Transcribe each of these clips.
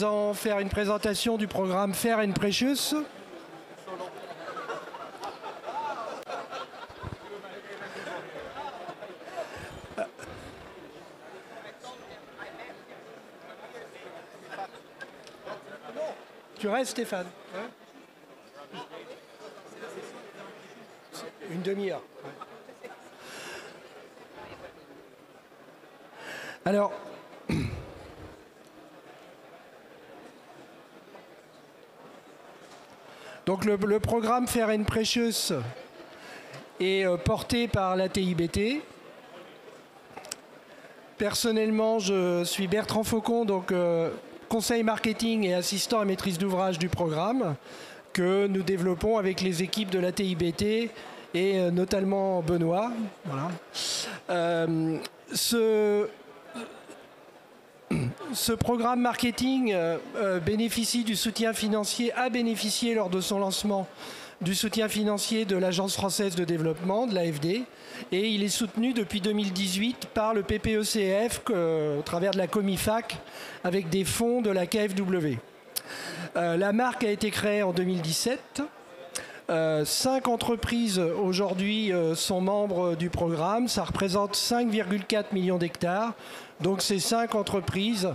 allons faire une présentation du programme Fair and Precious. Tu restes, Stéphane? Une demi-heure. Alors, donc le programme Fair and Precious est porté par la TIBT. Personnellement, je suis Bertrand Faucon, donc conseil marketing et assistant à maîtrise d'ouvrage du programme que nous développons avec les équipes de la TIBT et notamment Benoît. Voilà. Ce programme marketing bénéficie du soutien financier, a bénéficié lors de son lancement du soutien financier de l'Agence française de développement, de l'AFD, et il est soutenu depuis 2018 par le PPECF au travers de la Comifac avec des fonds de la KfW. La marque a été créée en 2017. 5 entreprises aujourd'hui sont membres du programme. Ça représente 5,4 millions d'hectares. Donc ces 5 entreprises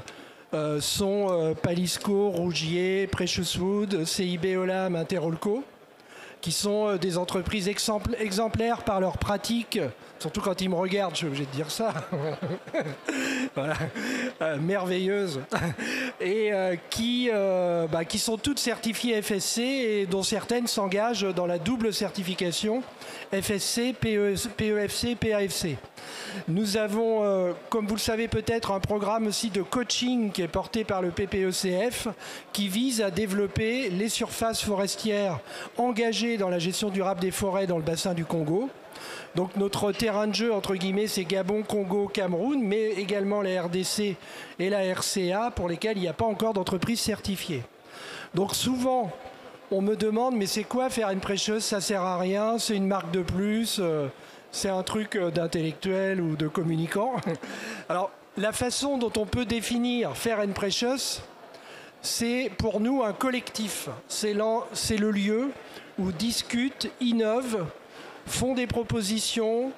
sont Palisco, Rougier, Precious Wood, CIB Olam, Interolco, qui sont des entreprises exemplaires par leurs pratiques, surtout quand ils me regardent, je suis obligé de dire ça, voilà. Merveilleuses, et qui sont toutes certifiées FSC et dont certaines s'engagent dans la double certification FSC, PEFC, PAFC. Nous avons, comme vous le savez peut-être, un programme aussi de coaching qui est porté par le PPECF qui vise à développer les surfaces forestières engagées dans la gestion durable des forêts dans le bassin du Congo. Donc notre terrain de jeu, entre guillemets, c'est Gabon, Congo, Cameroun, mais également la RDC et la RCA pour lesquelles il n'y a pas encore d'entreprise certifiée. Donc souvent, on me demande, mais c'est quoi Fair and Precious? Ça sert à rien, c'est une marque de plus, c'est un truc d'intellectuel ou de communicant. Alors, la façon dont on peut définir Fair and Precious, c'est pour nous un collectif. C'est le lieu où discutent, innovent, font des propositions,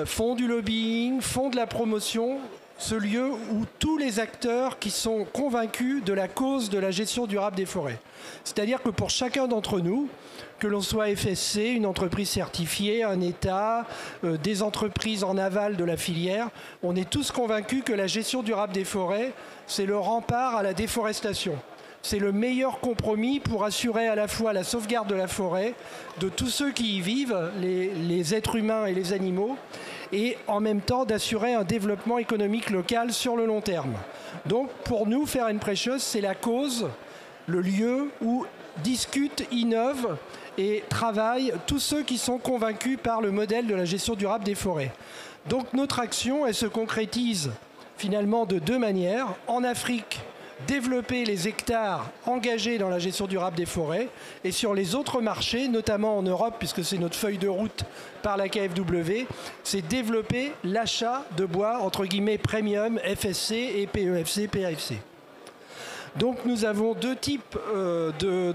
font du lobbying, font de la promotion, ce lieu où tous les acteurs qui sont convaincus de la cause de la gestion durable des forêts. C'est-à-dire que pour chacun d'entre nous, que l'on soit FSC, une entreprise certifiée, un État, des entreprises en aval de la filière, on est tous convaincus que la gestion durable des forêts, c'est le rempart à la déforestation. C'est le meilleur compromis pour assurer à la fois la sauvegarde de la forêt, de tous ceux qui y vivent, les êtres humains et les animaux, et en même temps d'assurer un développement économique local sur le long terme. Donc pour nous, Fair and Precious, c'est la cause, le lieu où discutent, innovent et travaillent tous ceux qui sont convaincus par le modèle de la gestion durable des forêts. Donc notre action, elle se concrétise finalement de 2 manières. En Afrique, développer les hectares engagés dans la gestion durable des forêts, et sur les autres marchés, notamment en Europe, puisque c'est notre feuille de route par la KfW, c'est développer l'achat de bois, entre guillemets, premium, FSC et PEFC, PAFC. Donc nous avons 2 types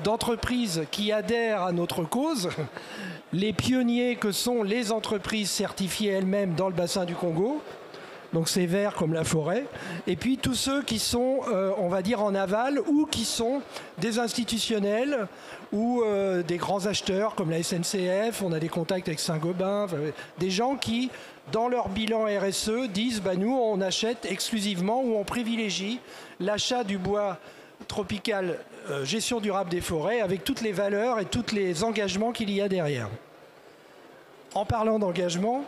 d'entreprises qui adhèrent à notre cause. Les pionniers que sont les entreprises certifiées elles-mêmes dans le bassin du Congo, donc c'est vert comme la forêt, et puis tous ceux qui sont, on va dire, en aval ou qui sont des institutionnels ou des grands acheteurs comme la SNCF, on a des contacts avec Saint-Gobain, des gens qui, dans leur bilan RSE, disent bah, nous on achète exclusivement ou on privilégie l'achat du bois tropical, gestion durable des forêts avec toutes les valeurs et tous les engagements qu'il y a derrière. En parlant d'engagement,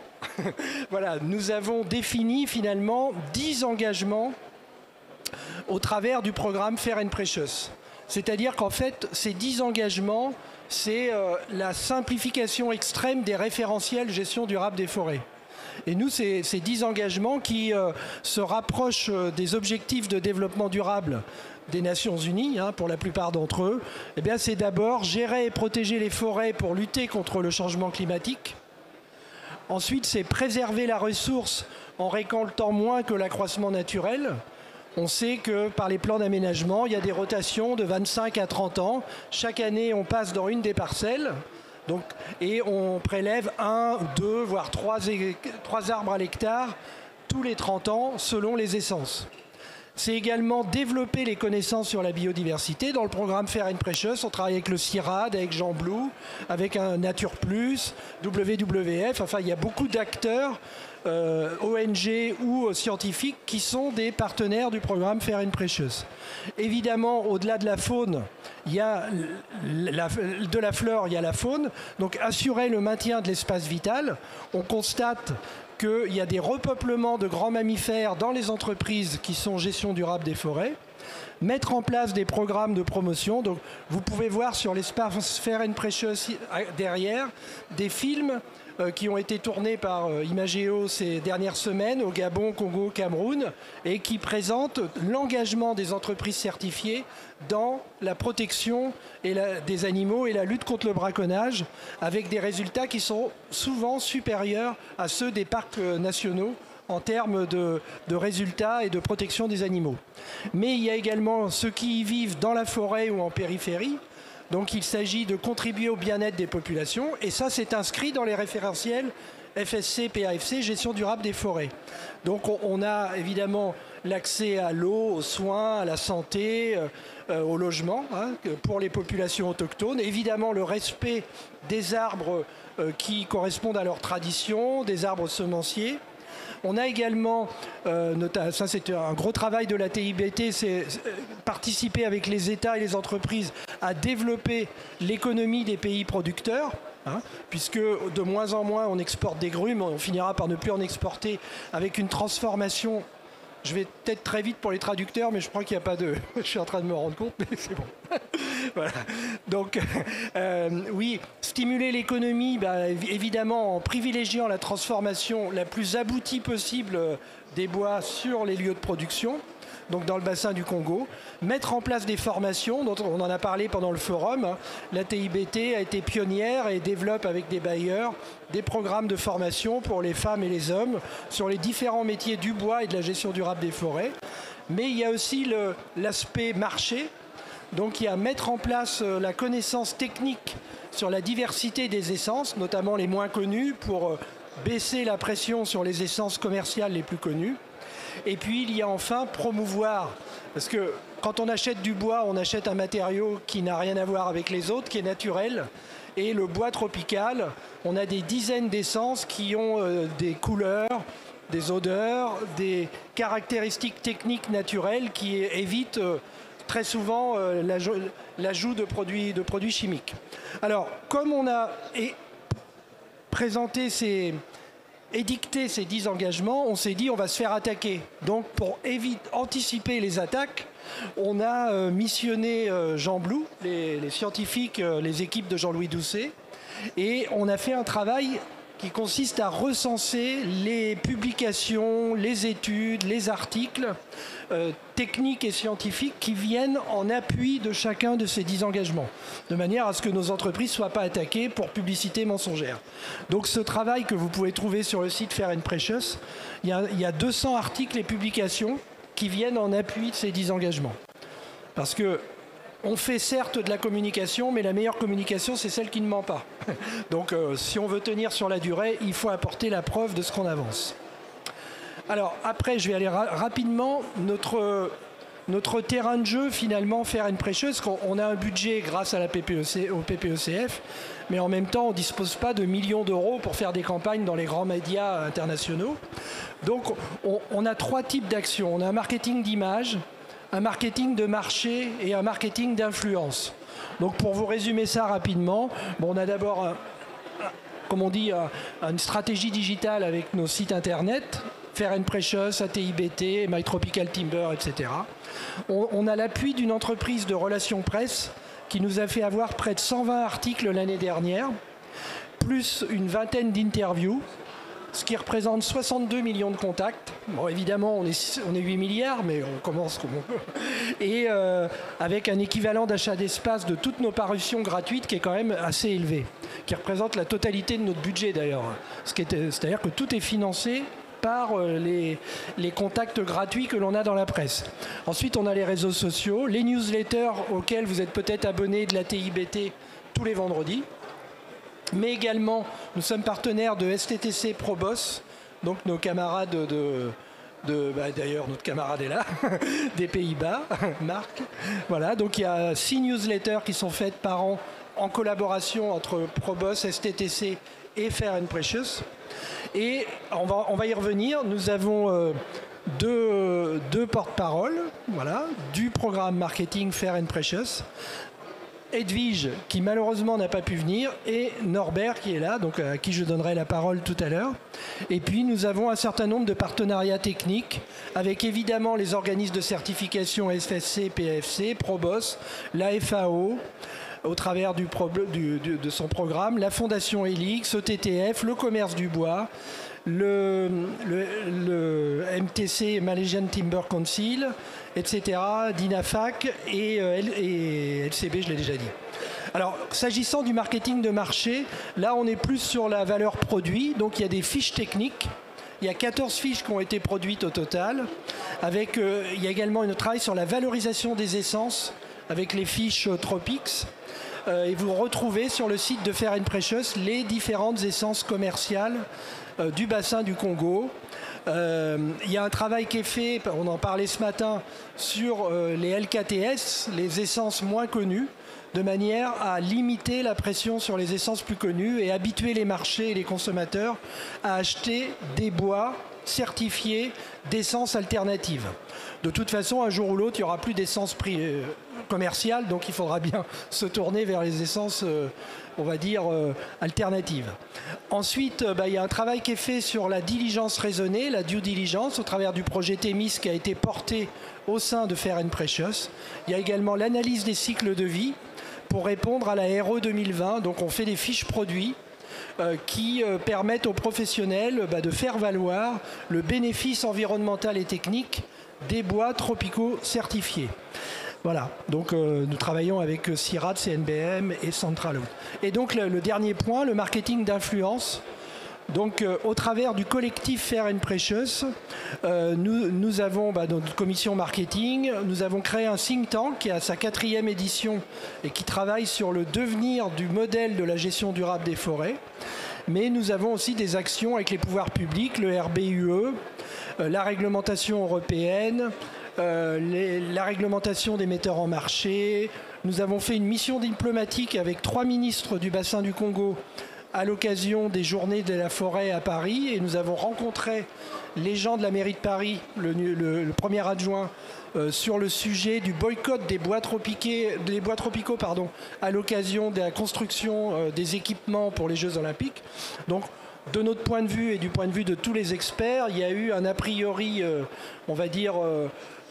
voilà, nous avons défini finalement 10 engagements au travers du programme Fair and Precious. C'est-à-dire qu'en fait, ces 10 engagements, c'est la simplification extrême des référentiels gestion durable des forêts. Et nous, ces 10 engagements qui se rapprochent des objectifs de développement durable des Nations Unies, hein, pour la plupart d'entre eux, eh bien, c'est d'abord gérer et protéger les forêts pour lutter contre le changement climatique. Ensuite, c'est préserver la ressource en récoltant moins que l'accroissement naturel. On sait que par les plans d'aménagement, il y a des rotations de 25 à 30 ans. Chaque année, on passe dans une des parcelles. Donc, et on prélève 1, 2, voire 3 arbres à l'hectare tous les 30 ans selon les essences. C'est également développer les connaissances sur la biodiversité. Dans le programme Fair and Precious, on travaille avec le CIRAD, avec Jean Blou, avec un Nature Plus, WWF. Enfin, il y a beaucoup d'acteurs, ONG ou scientifiques, qui sont des partenaires du programme Fair and Precious. Évidemment, au-delà de la faune, il y a de la flore, il y a la faune. Donc, assurer le maintien de l'espace vital. On constate qu'il y a des repeuplements de grands mammifères dans les entreprises qui sont gestion durable des forêts, mettre en place des programmes de promotion. Donc, vous pouvez voir sur l'espace Fair and Precious derrière des films qui ont été tournés par Imagéo ces dernières semaines au Gabon, Congo, Cameroun, et qui présentent l'engagement des entreprises certifiées dans la protection des animaux et la lutte contre le braconnage, avec des résultats qui sont souvent supérieurs à ceux des parcs nationaux en termes de résultats et de protection des animaux. Mais il y a également ceux qui y vivent dans la forêt ou en périphérie. Donc il s'agit de contribuer au bien-être des populations, et ça c'est inscrit dans les référentiels FSC, PAFC, gestion durable des forêts. Donc on a évidemment l'accès à l'eau, aux soins, à la santé, au logement, hein, pour les populations autochtones. Évidemment le respect des arbres qui correspondent à leur tradition, des arbres semenciers. On a également, ça c'est un gros travail de la TIBT, c'est participer avec les États et les entreprises à développer l'économie des pays producteurs, hein, puisque de moins en moins on exporte des grumes, on finira par ne plus en exporter avec une transformation. Je vais peut-être très vite pour les traducteurs, mais je crois qu'il n'y a pas de... Je suis en train de me rendre compte, mais c'est bon. Voilà. Donc, oui, stimuler l'économie, évidemment, en privilégiant la transformation la plus aboutie possible des bois sur les lieux de production, donc dans le bassin du Congo. Mettre en place des formations, dont on en a parlé pendant le forum. La TIBT a été pionnière et développe avec des bailleurs des programmes de formation pour les femmes et les hommes sur les différents métiers du bois et de la gestion durable des forêts. Mais il y a aussi l'aspect marché. Donc il y a mettre en place la connaissance technique sur la diversité des essences, notamment les moins connues, pour baisser la pression sur les essences commerciales les plus connues. Et puis il y a enfin promouvoir, parce que quand on achète du bois, on achète un matériau qui n'a rien à voir avec les autres, qui est naturel. Et le bois tropical, on a des dizaines d'essences qui ont des couleurs, des odeurs, des caractéristiques techniques naturelles qui évitent très souvent l'ajout de produits chimiques. Alors, comme on a présenté édicté ces 10 engagements, on s'est dit on va se faire attaquer. Donc pour anticiper les attaques, on a missionné Jean Blou, les scientifiques, les équipes de Jean-Louis Doucet, et on a fait un travail qui consiste à recenser les publications, les études, les articles techniques et scientifiques qui viennent en appui de chacun de ces 10 engagements, de manière à ce que nos entreprises ne soient pas attaquées pour publicité mensongère. Donc ce travail que vous pouvez trouver sur le site Fair and Precious, il y a 200 articles et publications qui viennent en appui de ces 10 engagements. Parce que on fait certes de la communication, mais la meilleure communication, c'est celle qui ne ment pas. Donc si on veut tenir sur la durée, il faut apporter la preuve de ce qu'on avance. Alors après, je vais aller rapidement. Notre terrain de jeu, finalement, Fair and Precious, on a un budget grâce à la au PPECF, mais en même temps, on ne dispose pas de millions d'euros pour faire des campagnes dans les grands médias internationaux. Donc on a 3 types d'actions. On a un marketing d'image, un marketing de marché et un marketing d'influence. Donc pour vous résumer ça rapidement, on a d'abord, comme on dit, une stratégie digitale avec nos sites internet, Fair and Precious, ATIBT, My Tropical Timber, etc. On a l'appui d'une entreprise de relations presse qui nous a fait avoir près de 120 articles l'année dernière, plus une vingtaine d'interviews, ce qui représente 62 millions de contacts. Bon, évidemment, on est 8 milliards, mais on commence comme on peut. Et avec un équivalent d'achat d'espace de toutes nos parutions gratuites qui est quand même assez élevé, qui représente la totalité de notre budget d'ailleurs. C'est-à-dire que tout est financé par les contacts gratuits que l'on a dans la presse. Ensuite, on a les réseaux sociaux, les newsletters auxquels vous êtes peut-être abonnés de la TIBT tous les vendredis. Mais également, nous sommes partenaires de STTC ProBoss, donc nos camarades d'ailleurs, notre camarade est là, des Pays-Bas, Marc. Voilà, donc il y a 6 newsletters qui sont faites par an en collaboration entre ProBoss, STTC et Fair and Precious. Et on va y revenir. Nous avons deux porte-paroles, voilà, du programme marketing Fair and Precious. Edwige, qui malheureusement n'a pas pu venir, et Norbert qui est là, donc à qui je donnerai la parole tout à l'heure. Et puis nous avons un certain nombre de partenariats techniques avec évidemment les organismes de certification FSC, PFC, ProBoss, la FAO, au travers de son programme, la Fondation Helix, OTTF, le commerce du bois, le MTC, Malaysian Timber Council, etc., DINAFAC et LCB, je l'ai déjà dit. Alors, s'agissant du marketing de marché, là, on est plus sur la valeur produit. Donc, il y a des fiches techniques. Il y a 14 fiches qui ont été produites au total. Il y a également un travail sur la valorisation des essences avec les fiches Tropics. Et vous retrouvez sur le site de Fair and Precious les différentes essences commerciales du bassin du Congo. Il y a un travail qui est fait, on en parlait ce matin, sur les LKTS, les essences moins connues, de manière à limiter la pression sur les essences plus connues et habituer les marchés et les consommateurs à acheter des bois certifiés d'essences alternatives. De toute façon, un jour ou l'autre, il n'y aura plus d'essence commerciale, donc il faudra bien se tourner vers les essences, on va dire, alternatives. Ensuite, il y a un travail qui est fait sur la diligence raisonnée, la due diligence, au travers du projet Thémis qui a été porté au sein de Fair and Precious. Il y a également l'analyse des cycles de vie pour répondre à la RE 2020. Donc on fait des fiches produits qui permettent aux professionnels de faire valoir le bénéfice environnemental et technique des bois tropicaux certifiés. Voilà, donc nous travaillons avec CIRAD, CNBM et Central. Et donc le dernier point, le marketing d'influence. Donc au travers du collectif Fair and Precious, nous avons dans notre commission marketing, nous avons créé un think tank qui a sa 4e édition et qui travaille sur le devenir du modèle de la gestion durable des forêts. Mais nous avons aussi des actions avec les pouvoirs publics, le RBUE, la réglementation européenne, la réglementation des metteurs en marché. Nous avons fait une mission diplomatique avec 3 ministres du bassin du Congo à l'occasion des journées de la forêt à Paris, et nous avons rencontré les gens de la mairie de Paris, le premier adjoint, sur le sujet du boycott des bois tropicaux à l'occasion de la construction des équipements pour les Jeux Olympiques. Donc, de notre point de vue et du point de vue de tous les experts, il y a eu un a priori, on va dire,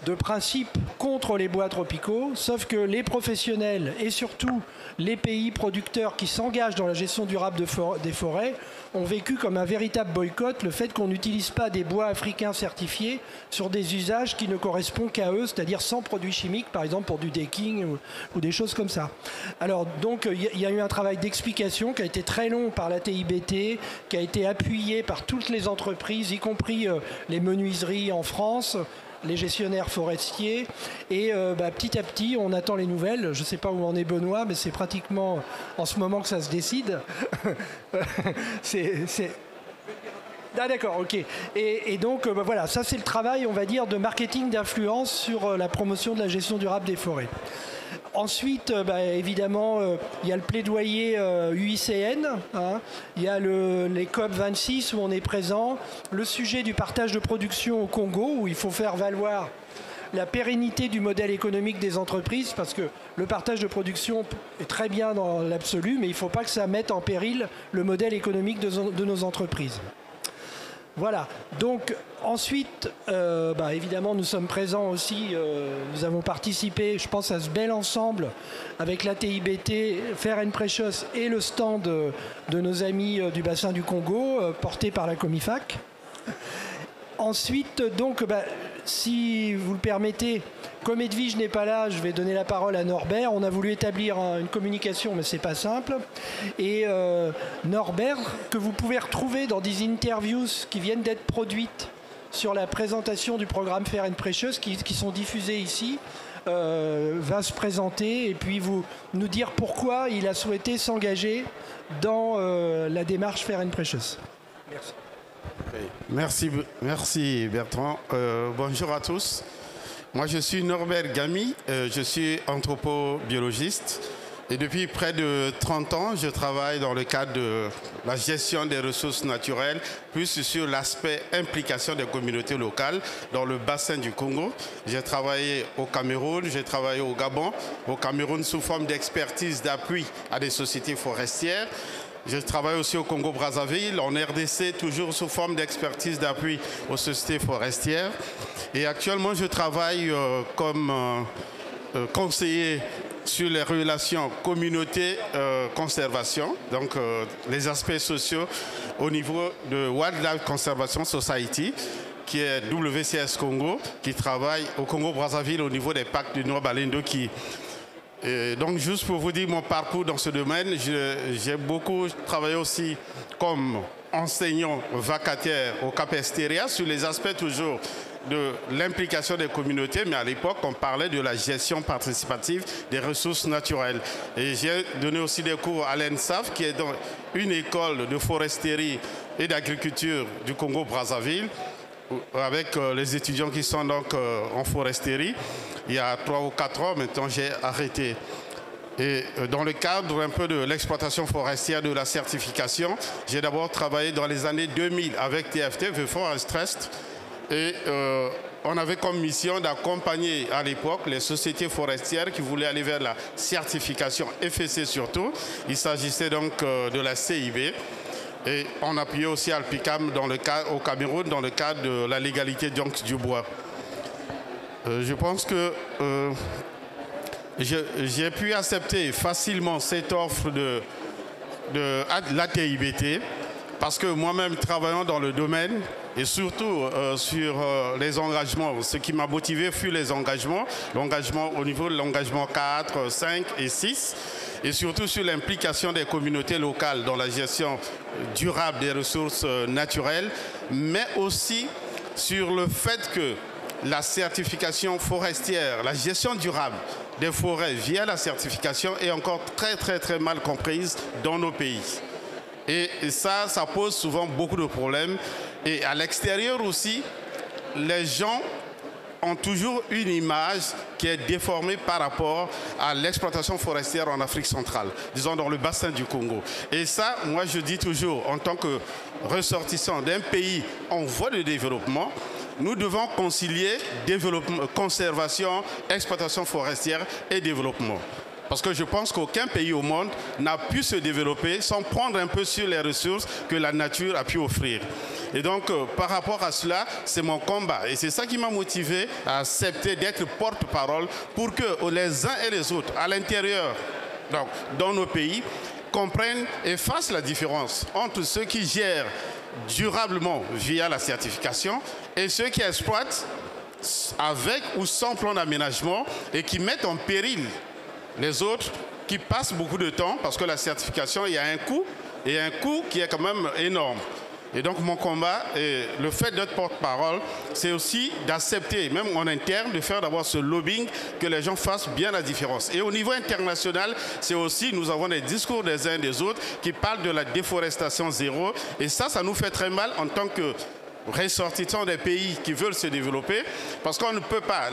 de principe contre les bois tropicaux, sauf que les professionnels et surtout les pays producteurs qui s'engagent dans la gestion durable des forêts ont vécu comme un véritable boycott le fait qu'on n'utilise pas des bois africains certifiés sur des usages qui ne correspondent qu'à eux, c'est-à-dire sans produits chimiques, par exemple pour du decking ou des choses comme ça. Alors donc il y a eu un travail d'explication qui a été très long par la TIBT, qui a été appuyé par toutes les entreprises, y compris les menuiseries en France, les gestionnaires forestiers, et petit à petit on attend les nouvelles. Je ne sais pas où en est Benoît, mais c'est pratiquement en ce moment que ça se décide. Ah d'accord, ok. Et donc voilà, ça c'est le travail, on va dire, de marketing d'influence sur la promotion de la gestion durable des forêts. Ensuite, évidemment, il y a le plaidoyer UICN, il y a les COP 26 où on est présent, le sujet du partage de production au Congo où il faut faire valoir la pérennité du modèle économique des entreprises, parce que le partage de production est très bien dans l'absolu, mais il ne faut pas que ça mette en péril le modèle économique de nos entreprises. Voilà, donc ensuite, évidemment, nous sommes présents aussi, nous avons participé, je pense, à ce bel ensemble avec la TIBT, Fair and Precious et le stand de nos amis du bassin du Congo, porté par la Comifac. Ensuite, donc, si vous le permettez, comme Edwige n'est pas là, je vais donner la parole à Norbert. On a voulu établir une communication, mais c'est pas simple. Et Norbert, que vous pouvez retrouver dans des interviews qui viennent d'être produites sur la présentation du programme Fair and Precious, qui sont diffusées ici, va se présenter et puis nous dire pourquoi il a souhaité s'engager dans la démarche Fair and Precious. Merci. Merci Bertrand. Bonjour à tous. Moi je suis Norbert Gamy, je suis anthropobiologiste et depuis près de 30 ans je travaille dans le cadre de la gestion des ressources naturelles, plus sur l'aspect implication des communautés locales dans le bassin du Congo. J'ai travaillé au Cameroun, j'ai travaillé au Gabon, au Cameroun sous forme d'expertise d'appui à des sociétés forestières. Je travaille aussi au Congo-Brazzaville, en RDC, toujours sous forme d'expertise d'appui aux sociétés forestières. Et actuellement, je travaille comme conseiller sur les relations communauté-conservation, donc les aspects sociaux au niveau de Wildlife Conservation Society, qui est WCS Congo, qui travaille au Congo-Brazzaville au niveau des parcs du Nord-Balendo qui... Et donc, juste pour vous dire mon parcours dans ce domaine, j'ai beaucoup travaillé aussi comme enseignant vacataire au Cap Estéria sur les aspects toujours de l'implication des communautés, mais à l'époque, on parlait de la gestion participative des ressources naturelles. Et j'ai donné aussi des cours à l'ENSAF, qui est dans une école de foresterie et d'agriculture du Congo-Brazzaville, avec les étudiants qui sont donc en foresterie. Il y a 3 ou 4 ans, maintenant j'ai arrêté. Et dans le cadre un peu de l'exploitation forestière, de la certification, j'ai d'abord travaillé dans les années 2000 avec TFT, The Forest Trust. Et on avait comme mission d'accompagner à l'époque les sociétés forestières qui voulaient aller vers la certification FSC surtout. Il s'agissait donc de la CIB. Et on appuyait aussi Alpicam au Cameroun dans le cadre de la légalité du bois. Je pense que j'ai pu accepter facilement cette offre de l'ATIBT parce que moi-même travaillant dans le domaine et surtout sur les engagements, ce qui m'a motivé fut les engagements, l'engagement au niveau de l'engagement 4, 5 et 6 et surtout sur l'implication des communautés locales dans la gestion durable des ressources naturelles, mais aussi sur le fait que la certification forestière, la gestion durable des forêts via la certification est encore très mal comprise dans nos pays. Et ça pose souvent beaucoup de problèmes. Et à l'extérieur aussi, les gens ont toujours une image qui est déformée par rapport à l'exploitation forestière en Afrique centrale, disons dans le bassin du Congo. Et ça, moi je dis toujours, en tant que ressortissant d'un pays en voie de développement, nous devons concilier conservation, exploitation forestière et développement. Parce que je pense qu'aucun pays au monde n'a pu se développer sans prendre un peu sur les ressources que la nature a pu offrir. Et donc, par rapport à cela, c'est mon combat. Et c'est ça qui m'a motivé à accepter d'être porte-parole pour que les uns et les autres, à l'intérieur, donc dans nos pays, comprennent et fassent la différence entre ceux qui gèrent durablement via la certification et ceux qui exploitent avec ou sans plan d'aménagement et qui mettent en péril les autres qui passent beaucoup de temps parce que la certification, il y a un coût et un coût qui est quand même énorme. Et donc mon combat et le fait d'être porte-parole, c'est aussi d'accepter, même en interne, de faire d'abord ce lobbying, que les gens fassent bien la différence. Et au niveau international, c'est aussi, nous avons des discours des uns et des autres qui parlent de la déforestation zéro. Et ça nous fait très mal en tant que ressortissants des pays qui veulent se développer, parce qu'on ne peut pas,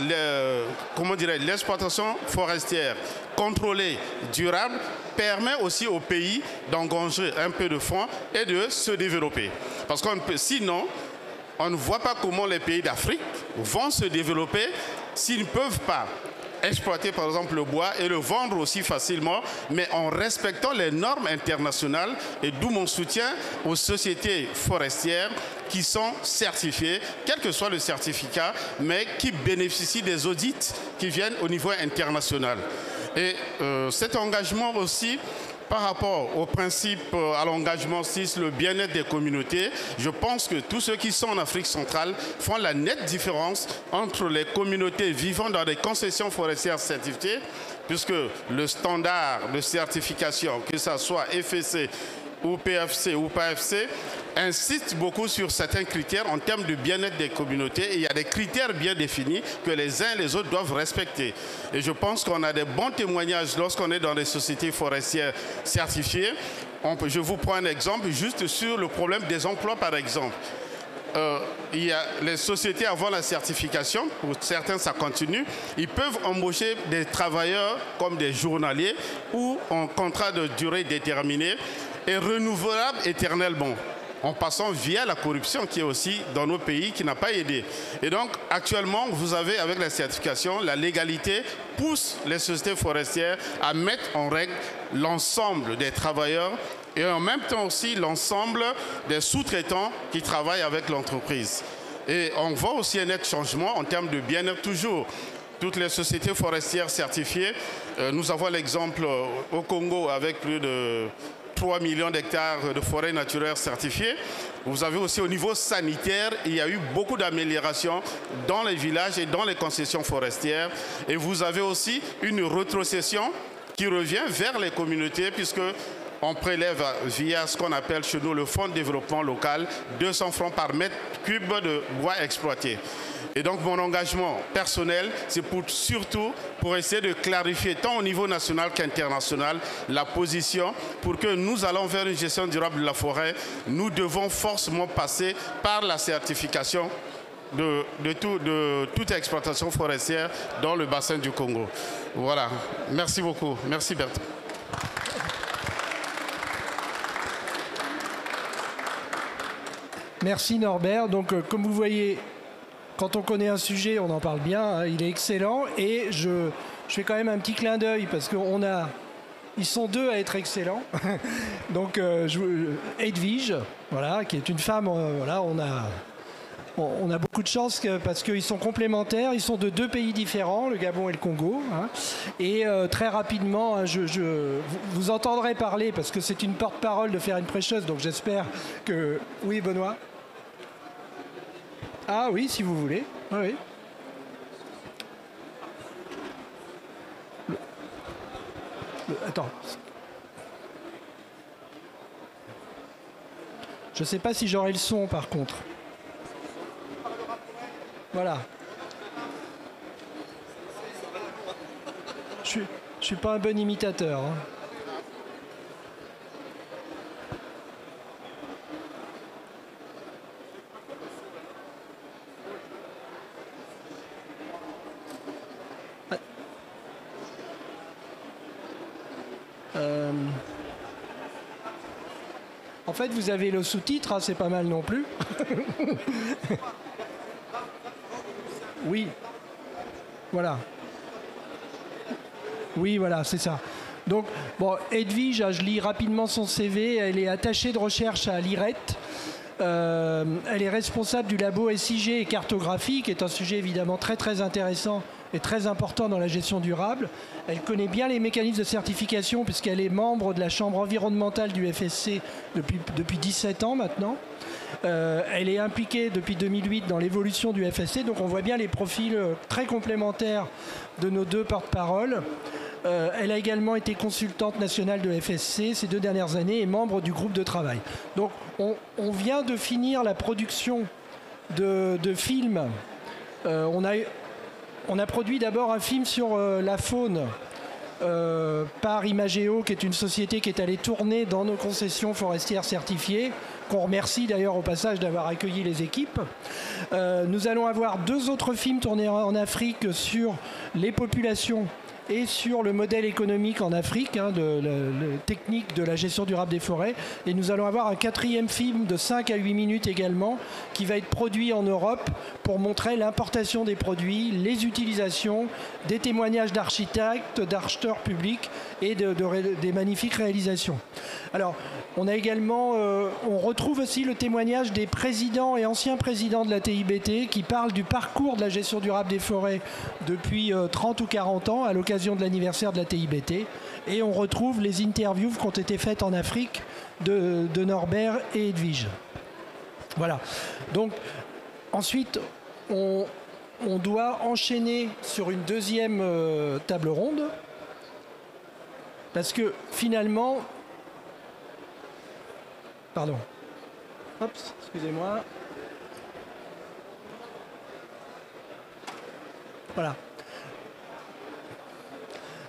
l'exploitation forestière contrôlée, durable, permet aussi au pays d'engranger un peu de fonds et de se développer. Parce qu'on peut, sinon, on ne voit pas comment les pays d'Afrique vont se développer s'ils ne peuvent pas exploiter par exemple le bois et le vendre aussi facilement, mais en respectant les normes internationales, et d'où mon soutien aux sociétés forestières qui sont certifiées, quel que soit le certificat, mais qui bénéficient des audits qui viennent au niveau international. Et cet engagement aussi par rapport au principe à l'engagement 6, le bien-être des communautés, je pense que tous ceux qui sont en Afrique centrale font la nette différence entre les communautés vivant dans des concessions forestières certifiées, puisque le standard de certification, que ce soit FSC ou PFC ou PAFC, insiste beaucoup sur certains critères en termes de bien-être des communautés. Et il y a des critères bien définis que les uns et les autres doivent respecter. Et je pense qu'on a des bons témoignages lorsqu'on est dans des sociétés forestières certifiées. Je vous prends un exemple juste sur le problème des emplois, par exemple. Il y a les sociétés avant la certification, pour certains ça continue, ils peuvent embaucher des travailleurs comme des journaliers ou en contrat de durée déterminée et renouvelable éternellement, en passant via la corruption qui est aussi dans nos pays qui n'a pas aidé. Et donc actuellement vous avez avec la certification, la légalité pousse les sociétés forestières à mettre en règle l'ensemble des travailleurs et en même temps aussi l'ensemble des sous-traitants qui travaillent avec l'entreprise. Et on voit aussi un net changement en termes de bien-être toujours. Toutes les sociétés forestières certifiées, nous avons l'exemple au Congo avec plus de 3 millions d'hectares de forêts naturelles certifiées. Vous avez aussi au niveau sanitaire, il y a eu beaucoup d'améliorations dans les villages et dans les concessions forestières. Et vous avez aussi une rétrocession qui revient vers les communautés puisque on prélève via ce qu'on appelle chez nous le fonds de développement local 200 francs par mètre cube de bois exploité. Et donc mon engagement personnel, c'est surtout pour essayer de clarifier tant au niveau national qu'international la position pour que nous allons vers une gestion durable de la forêt. Nous devons forcément passer par la certification de toute exploitation forestière dans le bassin du Congo. Voilà. Merci beaucoup. Merci Bertrand. Merci Norbert. Donc comme vous voyez, quand on connaît un sujet, on en parle bien, hein, il est excellent. Et je fais quand même un petit clin d'œil parce ils sont deux à être excellents. Donc Edwige, voilà, qui est une femme, voilà, on a beaucoup de chance parce qu'ils sont complémentaires. Ils sont de deux pays différents, le Gabon et le Congo. Hein. Et très rapidement, vous entendrez parler parce que c'est une porte-parole de faire une prêcheuse. Donc j'espère que... Oui, Benoît ? Ah oui, si vous voulez. Oui. Attends. Je ne sais pas si j'aurai le son par contre. Voilà. Je suis pas un bon imitateur. Hein. En fait, vous avez le sous-titre, hein, c'est pas mal non plus. Oui. Voilà. Oui, voilà, c'est ça. Donc, bon, Edwige, je lis rapidement son CV. Elle est attachée de recherche à l'IRET. Elle est responsable du labo SIG et cartographie, qui est un sujet évidemment très très intéressant et très important dans la gestion durable. Elle connaît bien les mécanismes de certification puisqu'elle est membre de la chambre environnementale du FSC depuis 17 ans maintenant. Elle est impliquée depuis 2008 dans l'évolution du FSC, donc on voit bien les profils très complémentaires de nos deux porte-paroles. Elle a également été consultante nationale de FSC ces 2 dernières années et membre du groupe de travail. Donc on vient de finir la production de films. On a produit d'abord un film sur la faune par Imagéo, qui est une société qui est allée tourner dans nos concessions forestières certifiées, qu'on remercie d'ailleurs au passage d'avoir accueilli les équipes. Nous allons avoir 2 autres films tournés en Afrique sur les populations et sur le modèle économique en Afrique, hein, de technique de la gestion durable des forêts. Et nous allons avoir un 4e film de 5 à 8 minutes également, qui va être produit en Europe pour montrer l'importation des produits, les utilisations, des témoignages d'architectes, d'acheteurs publics et des magnifiques réalisations. Alors, on a également, on retrouve aussi le témoignage des présidents et anciens présidents de la TIBT qui parlent du parcours de la gestion durable des forêts depuis 30 ou 40 ans à l'occasion l'occasion de l'anniversaire de la TIBT. Et on retrouve les interviews qui ont été faites en Afrique de Norbert et Edwige. Voilà. Donc, ensuite, on doit enchaîner sur une deuxième table ronde. Parce que finalement... Pardon. Hop, excusez-moi. Voilà.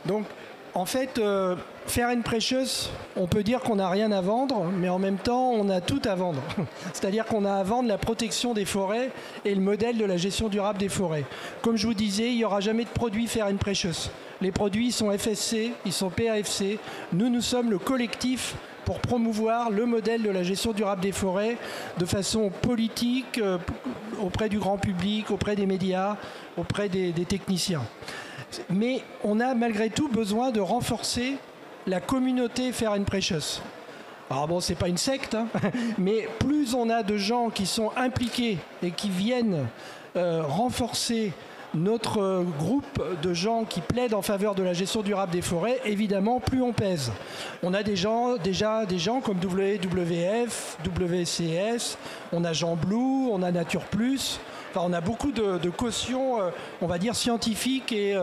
Donc, en fait, Fair and Precious, on peut dire qu'on n'a rien à vendre, mais en même temps, on a tout à vendre. C'est-à-dire qu'on a à vendre la protection des forêts et le modèle de la gestion durable des forêts. Comme je vous disais, il n'y aura jamais de produits Fair and Precious. Les produits sont FSC, ils sont PAFC. Nous sommes le collectif pour promouvoir le modèle de la gestion durable des forêts de façon politique, auprès du grand public, auprès des médias, auprès des techniciens. Mais on a malgré tout besoin de renforcer la communauté Fair and Precious. Alors bon, c'est pas une secte, hein, mais plus on a de gens qui sont impliqués et qui viennent renforcer notre groupe de gens qui plaident en faveur de la gestion durable des forêts, évidemment, plus on pèse. On a déjà des gens comme WWF, WCS, on a Jean Blou, on a Nature Plus. Enfin, on a beaucoup de cautions, on va dire, scientifiques et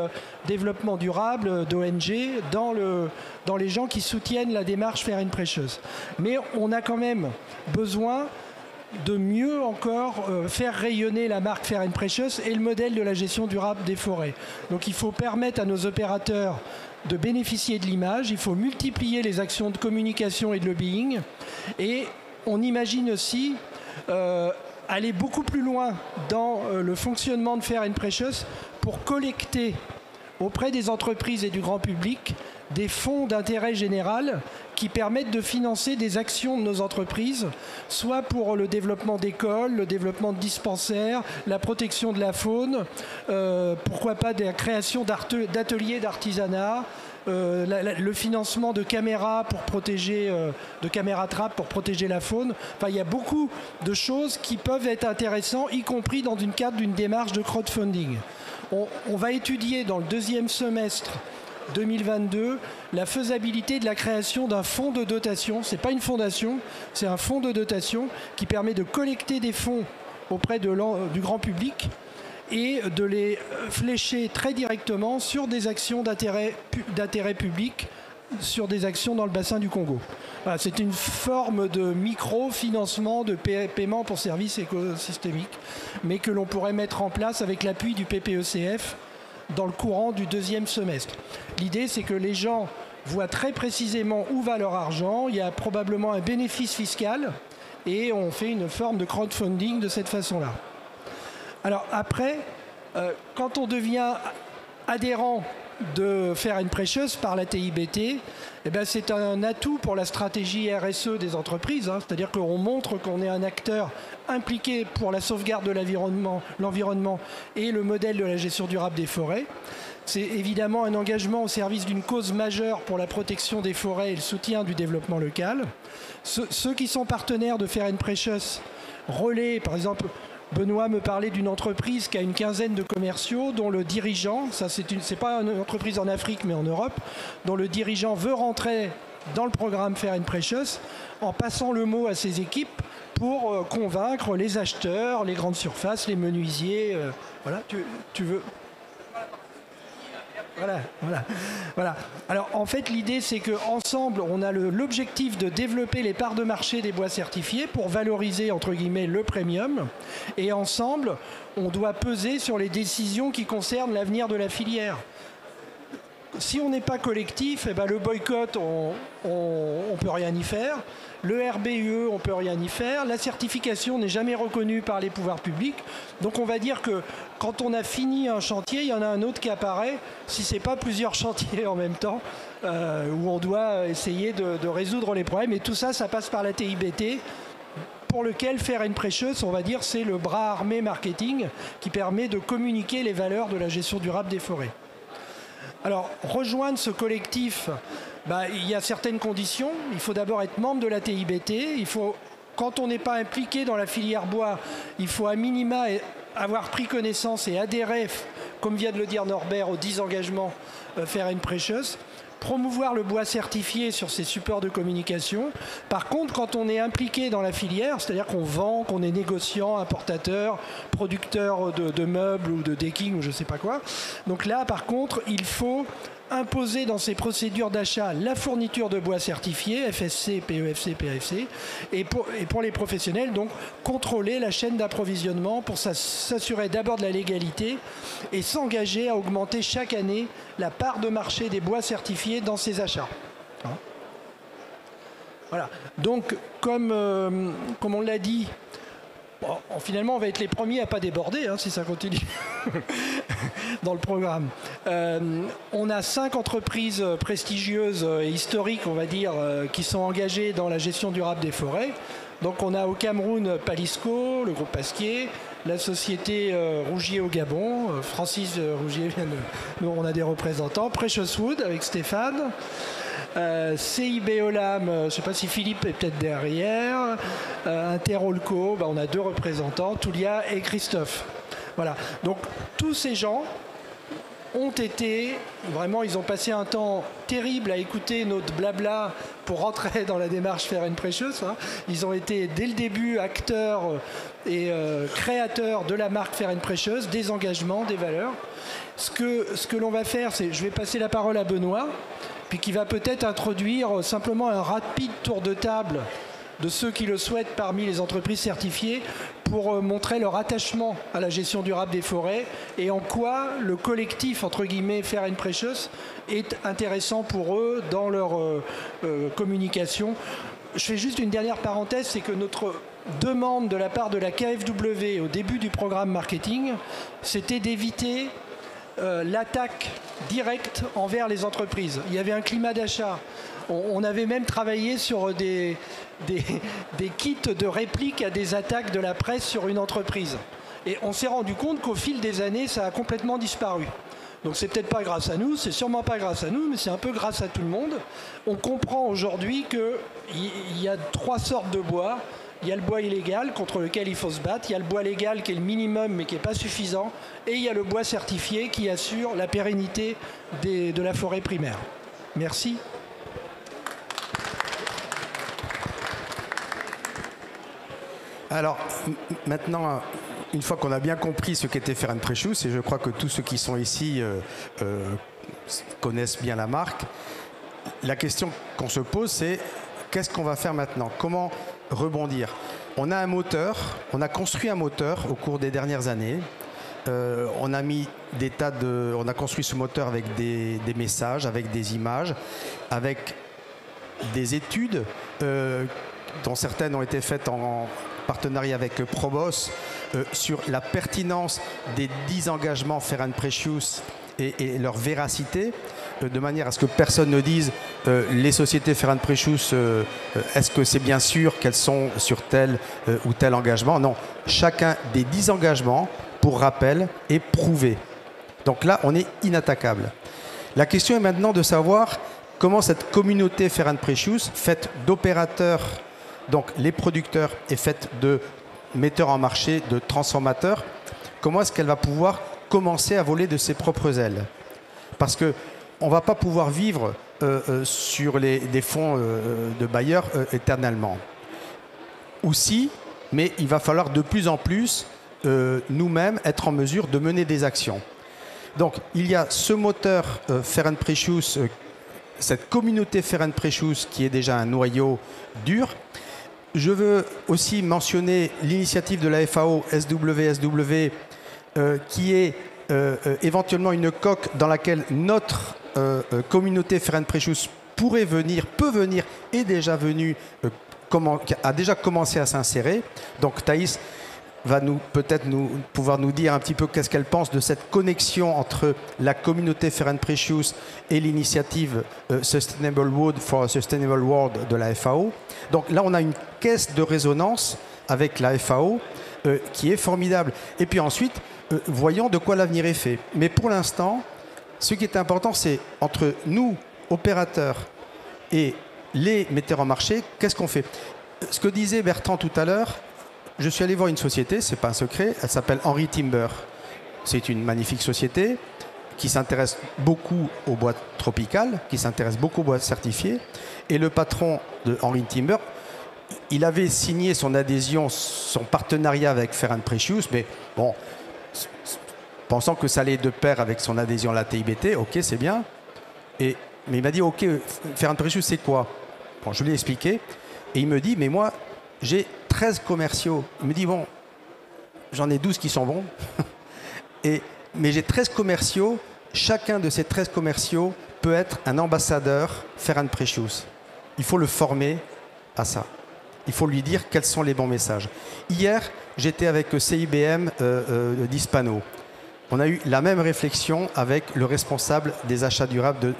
développement durable d'ONG dans les gens qui soutiennent la démarche Fair and Precious. Mais on a quand même besoin de mieux encore faire rayonner la marque Fair and Precious et le modèle de la gestion durable des forêts. Donc il faut permettre à nos opérateurs de bénéficier de l'image, il faut multiplier les actions de communication et de lobbying, et on imagine aussi aller beaucoup plus loin dans le fonctionnement de Fair and Precious pour collecter auprès des entreprises et du grand public des fonds d'intérêt général qui permettent de financer des actions de nos entreprises, soit pour le développement d'écoles, le développement de dispensaires, la protection de la faune, pourquoi pas de la création d'ateliers d'artisanat, le financement de caméras pour protéger, de caméras trappes pour protéger la faune. Enfin, il y a beaucoup de choses qui peuvent être intéressantes, y compris dans une cadre d'une démarche de crowdfunding. On va étudier dans le deuxième semestre 2022 la faisabilité de la création d'un fonds de dotation. Ce n'est pas une fondation, c'est un fonds de dotation qui permet de collecter des fonds auprès du grand public et de les flécher très directement sur des actions d'intérêt public, sur des actions dans le bassin du Congo. Voilà, c'est une forme de micro-financement, de paiement pour services écosystémiques, mais que l'on pourrait mettre en place avec l'appui du PPECF dans le courant du deuxième semestre. L'idée, c'est que les gens voient très précisément où va leur argent, il y a probablement un bénéfice fiscal, et on fait une forme de crowdfunding de cette façon-là. Alors après, quand on devient adhérent de Fair and Precious par la TIBT, eh ben c'est un atout pour la stratégie RSE des entreprises, hein, c'est-à-dire qu'on montre qu'on est un acteur impliqué pour la sauvegarde de l'environnement et le modèle de la gestion durable des forêts. C'est évidemment un engagement au service d'une cause majeure pour la protection des forêts et le soutien du développement local. Ceux qui sont partenaires de Fair and Precious relaient, par exemple, Benoît me parlait d'une entreprise qui a une quinzaine de commerciaux dont le dirigeant, ça c'est pas une entreprise en Afrique mais en Europe, dont le dirigeant veut rentrer dans le programme Fair and Precious en passant le mot à ses équipes pour convaincre les acheteurs, les grandes surfaces, les menuisiers. Voilà, tu veux... Voilà. Alors en fait l'idée c'est qu'ensemble on a l'objectif de développer les parts de marché des bois certifiés pour valoriser entre guillemets le premium, et ensemble on doit peser sur les décisions qui concernent l'avenir de la filière. Si on n'est pas collectif, eh ben le boycott on peut rien y faire. Le RBUE, on ne peut rien y faire. La certification n'est jamais reconnue par les pouvoirs publics. Donc on va dire que quand on a fini un chantier, il y en a un autre qui apparaît, si ce n'est pas plusieurs chantiers en même temps, où on doit essayer de résoudre les problèmes. Et tout ça, ça passe par la TIBT, pour lequel Fair and Precious, on va dire, c'est le bras armé marketing qui permet de communiquer les valeurs de la gestion durable des forêts. Alors, rejoindre ce collectif, il y a certaines conditions. Il faut d'abord être membre de la TIBT. Quand on n'est pas impliqué dans la filière bois, il faut à minima avoir pris connaissance et adhérer comme vient de le dire Norbert, aux 10 engagements Fair and Precious. Promouvoir le bois certifié sur ces supports de communication. Par contre, quand on est impliqué dans la filière, c'est-à-dire qu'on vend, qu'on est négociant, importateur, producteur de meubles ou de decking ou je ne sais pas quoi, donc là, par contre, il faut imposer dans ces procédures d'achat la fourniture de bois certifié, FSC, PEFC, PAFC, et pour les professionnels, donc contrôler la chaîne d'approvisionnement pour s'assurer d'abord de la légalité et s'engager à augmenter chaque année la part de marché des bois certifiés dans ces achats. Voilà. Donc, comme on l'a dit, bon, finalement, on va être les premiers à ne pas déborder, si ça continue dans le programme. On a 5 entreprises prestigieuses et historiques, on va dire, qui sont engagées dans la gestion durable des forêts. Donc, on a au Cameroun Palisco, le groupe Pasquier, la société Rougier au Gabon, Francis Rougier, nous on a des représentants, Precious Wood avec Stéphane. CIB Olam, je ne sais pas si Philippe est peut-être derrière, Interolco, on a 2 représentants, Toulia et Christophe. Voilà, donc tous ces gens ont été, vraiment ils ont passé un temps terrible à écouter notre blabla pour rentrer dans la démarche Fair and Precious. Ils ont été dès le début acteurs et créateurs de la marque Fair and Precious, des engagements, des valeurs. Ce que l'on va faire, c'est, je vais passer la parole à Benoît, puis qui va peut-être introduire simplement un rapide tour de table de ceux qui le souhaitent parmi les entreprises certifiées pour montrer leur attachement à la gestion durable des forêts et en quoi le collectif, entre guillemets, Fair and Precious est intéressant pour eux dans leur communication. Je fais juste une dernière parenthèse, c'est que notre demande de la part de la KfW au début du programme marketing, c'était d'éviter l'attaque directe envers les entreprises. Il y avait un climat d'achat. On avait même travaillé sur des kits de réplique à des attaques de la presse sur une entreprise. Et on s'est rendu compte qu'au fil des années, ça a complètement disparu. Donc c'est peut-être pas grâce à nous, c'est sûrement pas grâce à nous, mais c'est un peu grâce à tout le monde. On comprend aujourd'hui qu'il y a 3 sortes de bois. Il y a le bois illégal contre lequel il faut se battre, il y a le bois légal qui est le minimum mais qui n'est pas suffisant, et il y a le bois certifié qui assure la pérennité de la forêt primaire. Merci. Alors, maintenant, une fois qu'on a bien compris ce qu'était Fair and Precious, et je crois que tous ceux qui sont ici connaissent bien la marque, la question qu'on se pose, c'est qu'est-ce qu'on va faire maintenant? Comment rebondir? On a un moteur, on a construit un moteur au cours des dernières années. On a mis on a construit ce moteur avec des messages, avec des images, avec des études dont certaines ont été faites en partenariat avec Probos sur la pertinence des 10 engagements Fair and Precious et leur véracité, de manière à ce que personne ne dise les sociétés Fair and Precious, est-ce que c'est bien sûr qu'elles sont sur tel ou tel engagement? Non, chacun des 10 engagements, pour rappel, est prouvé. Donc là, on est inattaquable. La question est maintenant de savoir comment cette communauté Fair and Precious, faite d'opérateurs, donc les producteurs, et faite de metteurs en marché, de transformateurs, comment est-ce qu'elle va pouvoir commencer à voler de ses propres ailes? Parce qu'on ne va pas pouvoir vivre sur des fonds de bailleurs éternellement. Aussi, mais il va falloir de plus en plus nous-mêmes être en mesure de mener des actions. Donc, il y a ce moteur Fair and Precious, cette communauté Fair and Precious qui est déjà un noyau dur. Je veux aussi mentionner l'initiative de la FAO SWSW qui est éventuellement une coque dans laquelle notre communauté Fair and Precious peut venir, est déjà venue, a déjà commencé à s'insérer. Donc Thaïs va peut-être pouvoir nous dire un petit peu qu'est-ce qu'elle pense de cette connexion entre la communauté Fair and Precious et l'initiative Sustainable Wood for a Sustainable World de la FAO. Donc là, on a une caisse de résonance avec la FAO qui est formidable. Et puis ensuite, voyons de quoi l'avenir est fait. Mais pour l'instant, ce qui est important, c'est entre nous, opérateurs, et les metteurs en marché, qu'est-ce qu'on fait? Ce que disait Bertrand tout à l'heure, je suis allé voir une société, ce n'est pas un secret, elle s'appelle Henry Timber. c'est une magnifique société qui s'intéresse beaucoup aux boîtes tropicales, qui s'intéresse beaucoup aux boîtes certifiées. Et le patron de Henry Timber, il avait signé son adhésion, son partenariat avec Fair & Precious, mais bon, pensant que ça allait de pair avec son adhésion à la TIBT, ok, c'est bien. Mais il m'a dit, ok, Fair & Precious, c'est quoi? Bon, je lui ai expliqué. Et il me dit, mais moi, j'ai 13 commerciaux. Il me dit, bon, j'en ai 12 qui sont bons. Mais j'ai 13 commerciaux. Chacun de ces 13 commerciaux peut être un ambassadeur Fair & Precious. Il faut le former à ça. Il faut lui dire quels sont les bons messages. Hier, j'étais avec CIBM d'Hispano. On a eu la même réflexion avec le responsable des achats durables.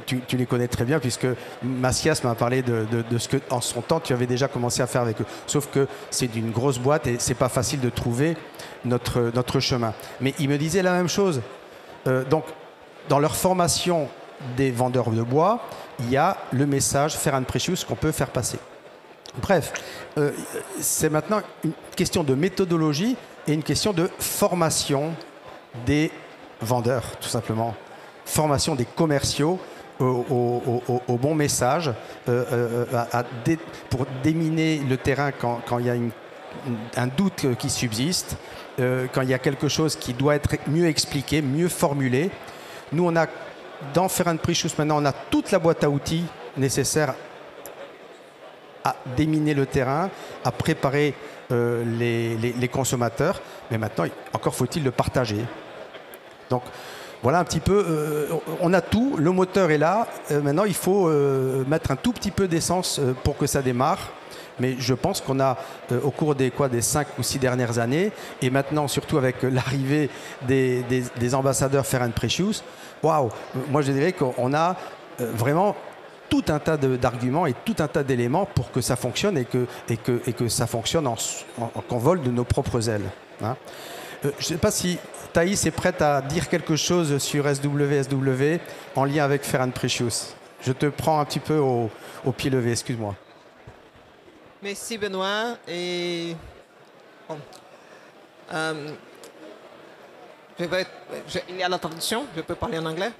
Tu les connais très bien puisque Macias m'a parlé de ce que, en son temps, tu avais déjà commencé à faire avec eux. Sauf que c'est d'une grosse boîte et c'est pas facile de trouver notre chemin. Mais il me disait la même chose. Donc, dans leur formation des vendeurs de bois, il y a le message Fair & Precious qu'on peut faire passer. Bref, c'est maintenant une question de méthodologie et une question de formation des vendeurs, tout simplement. Formation des commerciaux au bon message pour déminer le terrain quand il y a un doute qui subsiste, quand il y a quelque chose qui doit être mieux expliqué, mieux formulé. Nous, on a, dans Fair & Precious, maintenant, on a toute la boîte à outils nécessaire à déminer le terrain, à préparer les consommateurs. Mais maintenant, encore faut-il le partager. Donc, voilà un petit peu, on a tout, le moteur est là. Maintenant, il faut mettre un tout petit peu d'essence pour que ça démarre. Mais je pense qu'on a, au cours des 5 ou 6 dernières années, et maintenant surtout avec l'arrivée des ambassadeurs Fair & Precious, waouh, moi je dirais qu'on a vraiment tout un tas d'arguments et tout un tas d'éléments pour que ça fonctionne et que ça fonctionne qu'on vole de nos propres ailes. Hein. Je ne sais pas si Thaïs est prête à dire quelque chose sur SW en lien avec Fair & Precious. Je te prends un petit peu au pied levé, excuse-moi. Merci Benoît. Et bon, il y a la traduction, je peux parler en anglais.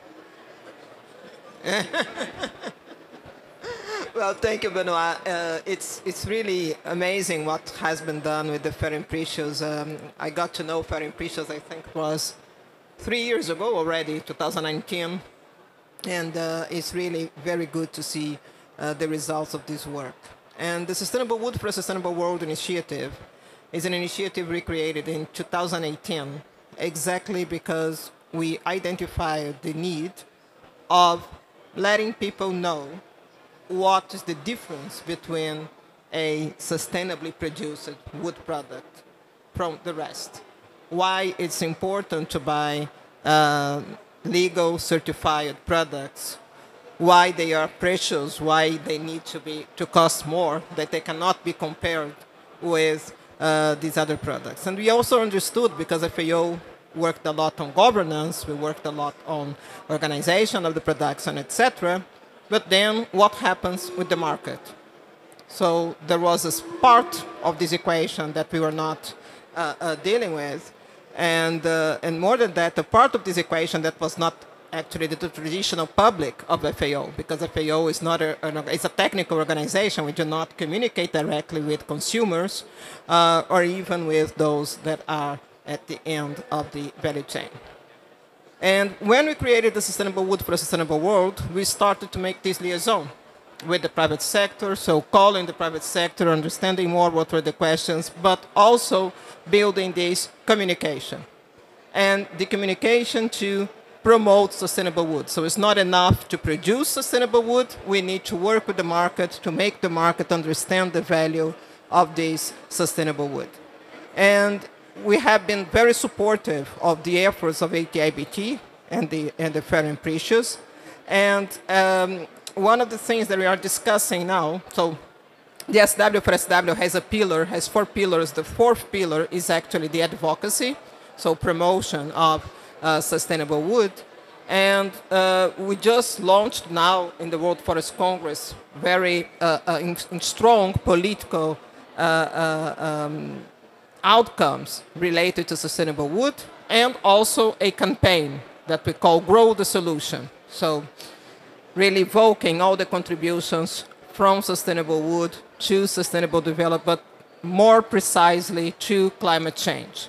Well, thank you, Benoit. It's really amazing what has been done with the Fair & Precious. I got to know Fair & Precious, I think it was 3 years ago already, 2019. And it's really very good to see the results of this work. And the Sustainable Wood for a Sustainable World initiative is an initiative recreated in 2018, exactly because we identified the need of letting people know what is the difference between a sustainably produced wood product from the rest. Why it's important to buy legal certified products, why they are precious, why they need to cost more, that they cannot be compared with these other products. And we also understood, because FAO worked a lot on governance, we worked a lot on organization of the production, etc. But then what happens with the market? So there was a part of this equation that we were not dealing with. And more than that, a part of this equation that was not actually the traditional public of FAO, because FAO is not it's a technical organization. We do not communicate directly with consumers or even with those that are at the end of the value chain. And when we created the Sustainable Wood for a Sustainable World, we started to make this liaison with the private sector, so calling the private sector, understanding more what were the questions, but also building this communication. And the communication to promote sustainable wood. So it's not enough to produce sustainable wood, we need to work with the market to make the market understand the value of this sustainable wood. And we have been very supportive of the efforts of ATIBT and the Fair & Precious. And one of the things that we are discussing now, so the SW for SW has a pillar, has 4 pillars. The 4th pillar is actually the advocacy, so promotion of sustainable wood. And we just launched now in the World Forest Congress very strong political outcomes related to sustainable wood, and also a campaign that we call Grow the Solution. So really evoking all the contributions from sustainable wood to sustainable development, but more precisely to climate change.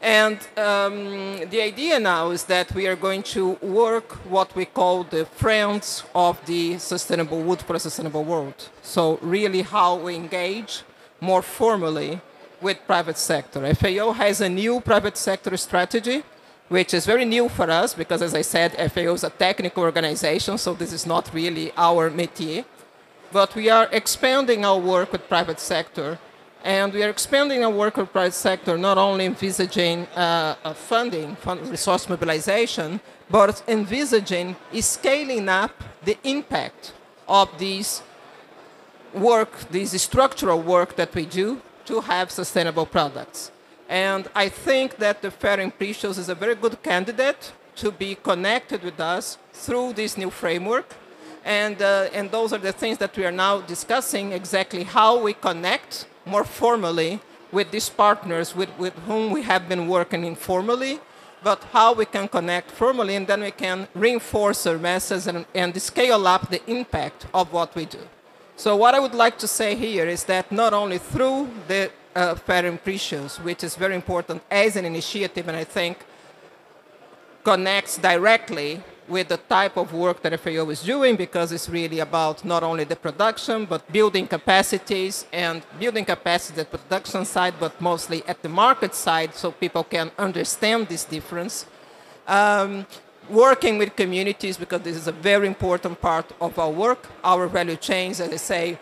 And the idea now is that we are going to work what we call the Friends of the Sustainable Wood for a Sustainable World. So really how we engage more formally with private sector. FAO has a new private sector strategy, which is very new for us because, as I said, FAO is a technical organization, so this is not really our métier. But we are expanding our work with private sector, and we are expanding our work with private sector, not only envisaging funding, resource mobilization, but envisaging scaling up the impact of these work, this structural work that we do to have sustainable products. And I think that the Fair and Precious is a very good candidate to be connected with us through this new framework. And those are the things that we are now discussing, exactly how we connect more formally with these partners with whom we have been working informally, but how we can connect formally, and then we can reinforce our message and scale up the impact of what we do. So what I would like to say here is that not only through the Fair and Precious, which is very important as an initiative, and I think connects directly with the type of work that FAO is doing, because it's really about not only the production, but building capacities, and building capacity at the production side, but mostly at the market side, so people can understand this difference. Working with communities, because this is a very important part of our work. Our value chains, as I say,